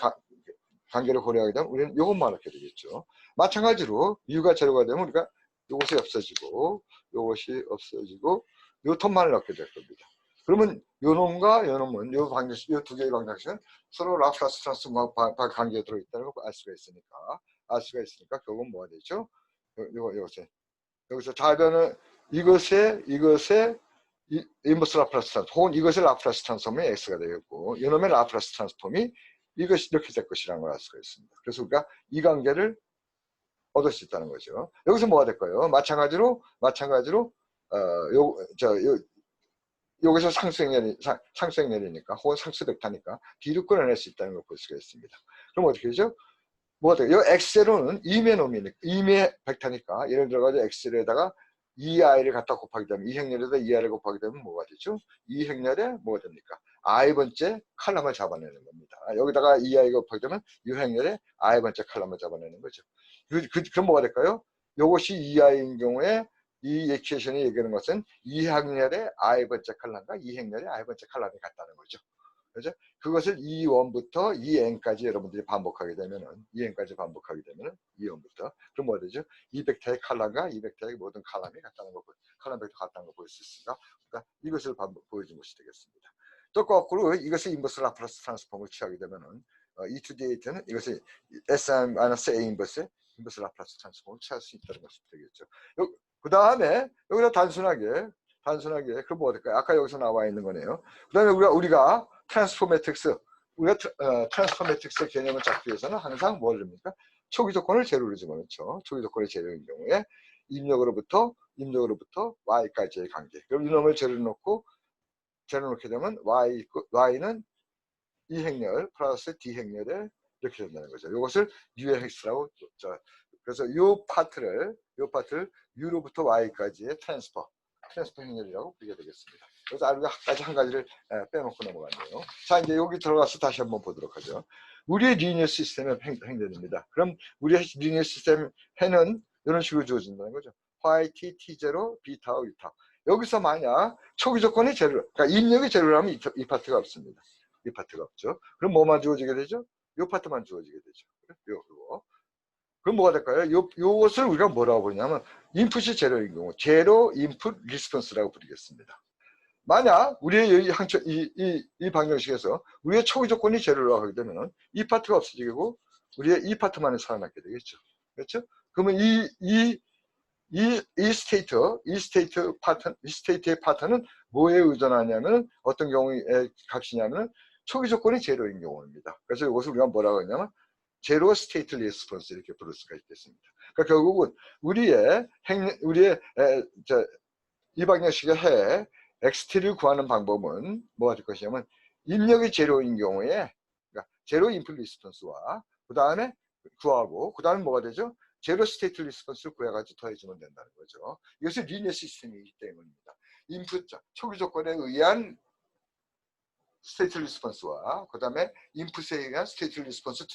관계를 고려하게 되면 우리는 이것만 얻게 되겠죠. 마찬가지로 u가 제로가 되면 우리가 이것이 없어지고 이 텀만을 얻게 될 겁니다. 그러면 요 놈과 요 놈은 요 두 개의 방정식은 서로 라플라스 트랜스폼과 관계에 들어있다는 걸 알 수가 있으니까 결국은 뭐가 되죠? 여기서 좌변은 이것의 인버스 라플라스 트랜스폼 혹은 이것의 라플라스 트랜스폼이 x가 되겠고 이놈의 라플라스 트랜스폼이 이것이 이렇게 될 것이라는 걸 알 수가 있습니다. 그래서 우리가 이 관계를 얻을 수 있다는 거죠. 여기서 뭐가 될까요? 마찬가지로 여기서 상수행렬이니까 혹은 상수벡터니까 뒤로 끌어낼 수 있다는 걸 볼 수가 있습니다. 그럼 어떻게 되죠? 뭐가 돼요? 이 x제로는 임의 벡터니까 예를 들어가지고 x제로에다가 2i를 갖다 곱하게 되면 이 행렬에다 2i를 곱하게 되면 뭐가 되죠? 이 행렬에 뭐가 됩니까? i번째 칼럼을 잡아내는 겁니다. 여기다가 2i가 곱하게 되면 이 행렬에 i번째 칼럼을 잡아내는 거죠. 그럼 뭐가 될까요? 이것이 2i인 경우에 이 이퀘이션이 얘기하는 것은 이 행렬의 i번째 칼럼과 이 행렬의 i번째 칼럼이 같다는 거죠. 그죠? 그것을 2원부터 2n까지 여러분들이 반복하게 되면은 2원부터 그럼 뭐가 되죠? 이 벡터의 칼럼과 이 벡터의 모든 칼럼이 같다는 거, 칼럼 벡터 같다는 거 볼 수 있으니까 그러니까 이것을 보여준 것이 되겠습니다. 또 거꾸로 이것을 인버스 라플라스 트랜스폼을 취하게 되면은 e to the 8는 이것을 s-a 인버스 라플라스 트랜스폼을 취할 수 있다는 것이 되겠죠. 그 다음에 여기다 단순하게 그럼 뭐가 될까요? 아까 여기서 나와 있는 거네요. 그 다음에 우리가 트랜스폼 매트릭스 개념을 잡기 위해서는 항상 뭘 합니까? 초기 조건을 제로로 집어넣죠. 초기 조건이 제로인 경우에 입력으로부터 y까지의 관계. 그럼 이놈을 제로 놓게 되면 y는 이 행렬 플러스 d 행렬에 이렇게 된다는 거죠. 이것을 UNX라고 그래서 이 파트를 u로부터 y까지의 트랜스퍼 행렬이라고 부르게 되겠습니다. 그래서 아직까지 한 가지를 빼놓고 넘어갔네요. 자, 이제 여기 들어가서 다시 한번 보도록 하죠. 우리의 리니어 시스템의 행렬입니다. 그럼 우리의 리니어 시스템 해는 이런 식으로 주어진다는 거죠. YT, T0, 비타, 위타. 여기서 만약 초기 조건이 제로, 그러니까 입력이 제로라면 이 파트가 없습니다. 이 파트가 없죠. 그럼 뭐만 주어지게 되죠? 이 파트만 주어지게 되죠. 요거. 그럼 뭐가 될까요? 요것을 우리가 뭐라고 부르냐면 인풋이 제로인 경우 제로 인풋 리스폰스라고 부르겠습니다. 만약 우리의 이 방정식에서 우리의 초기 조건이 제로라고 하게 되면 이 파트가 없어지고 우리의 이 파트만을 살아남게 되겠죠. 그렇죠? 그러면 이 스테이트의 파트는 뭐에 의존하냐면 어떤 경우의 값이냐면 초기 조건이 제로인 경우입니다. 그래서 이것을 우리가 뭐라고 하냐면 제로 스테이트 리스폰스 이렇게 부를 수가 있겠습니다. 그러니까 결국은 우리의 이 방정식의 해 XT를 구하는 방법은 뭐가 될 것이냐면 입력이 제로인 경우에 그러니까 제로 인풋 리스폰스와 그 다음에 구하고 그 다음에 뭐가 되죠? 제로 스테이트 리스폰스를 구해가지고 더해주면 된다는 거죠. 이것이 리니어 시스템이기 때문입니다. 인풋 초기 조건에 의한 스테이트 리스폰스와 그 다음에 인풋에 의한 스테이트 리스폰스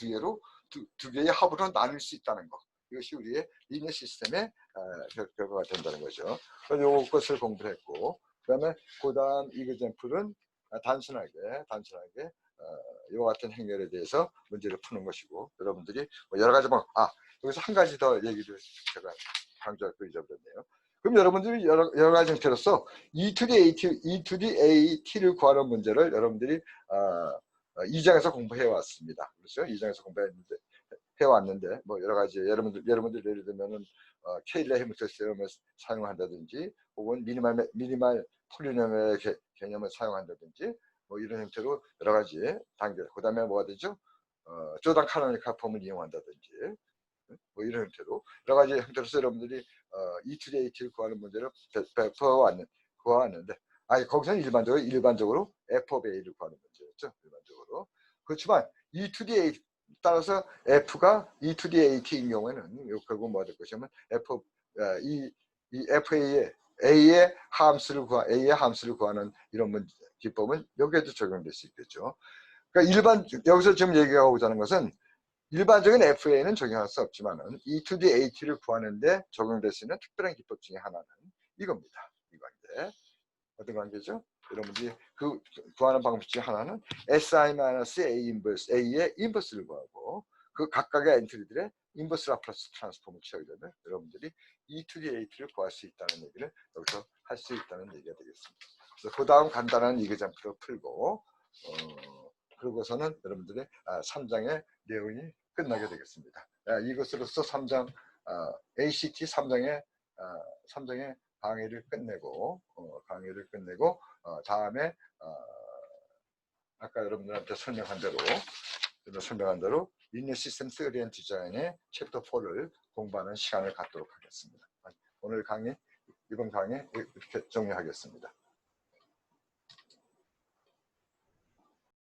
두 개의 합으로 나눌 수 있다는 것. 이것이 우리의 리니어 시스템의 결과가 된다는 거죠. 그래서 이것을 공부를 했고 그 다음 이그젠플은 단순하게 이와 같은 행렬에 대해서 문제를 푸는 것이고 여러분들이 여러 가지 여기서 한 가지 더 얘기를 제가 강조하고 잊어버렸네요. 그럼 여러분들이 여러 가지 형태로서 E to the AT를 구하는 문제를 여러분들이 2장에서 공부해 왔습니다. 그렇죠? 2장에서 해왔는데 뭐 여러 가지 여러분들 예를 들면은 케일러 해밀턴 세럼을 사용한다든지 혹은 미니말 폴리nomial 개념을 사용한다든지 뭐 이런 형태로 여러 가지 단계. 그다음에 뭐가 되죠? 조단 카노니컬 폼을 이용한다든지 뭐 이런 형태로 여러 가지 형태로서 여러분들이 E to the AT를 구하는 문제를 구하왔는데 거기서는 일반적으로 F of A를 구하는 문제였죠. 일반적으로. 그렇지만 E to the A 따라서 F가 E to the AT인 경우에는 결국 뭐가 될 것이냐면 이 A의 함수를 구하는 이런 기법은 여기에도 적용될 수 있겠죠. 그러니까 여기서 지금 얘기하고자 하는 것은 일반적인 FA는 적용할 수 없지만은 E to the AT를 구하는데 적용될 수 있는 특별한 기법 중에 하나는 이겁니다. 이 관계. 어떤 관계죠? 여러분들이 그 구하는 방법 중에 하나는 SI-A 인버스, A의 인버스를 구하고 그 각각의 엔트리들의 인버스 라플라스 트랜스폼을 취하게 되면 여러분들이 E to the AT를 구할 수 있다는 얘기를 여기서 할 수 있다는 얘기가 되겠습니다. 그래서 그 다음 간단한 이그젠플을 풀고 그러고서는 여러분들의 3장의 내용이 끝나게 되겠습니다. 이것으로서 3장 ACT 3장의 강의를 끝내고 다음에 아까 여러분들한테 설명한 대로 리니어 시스템 시어리 앤 디자인의 챕터 4를 공부하는 시간을 갖도록 하겠습니다. 이번 강의 이렇게 종료하겠습니다.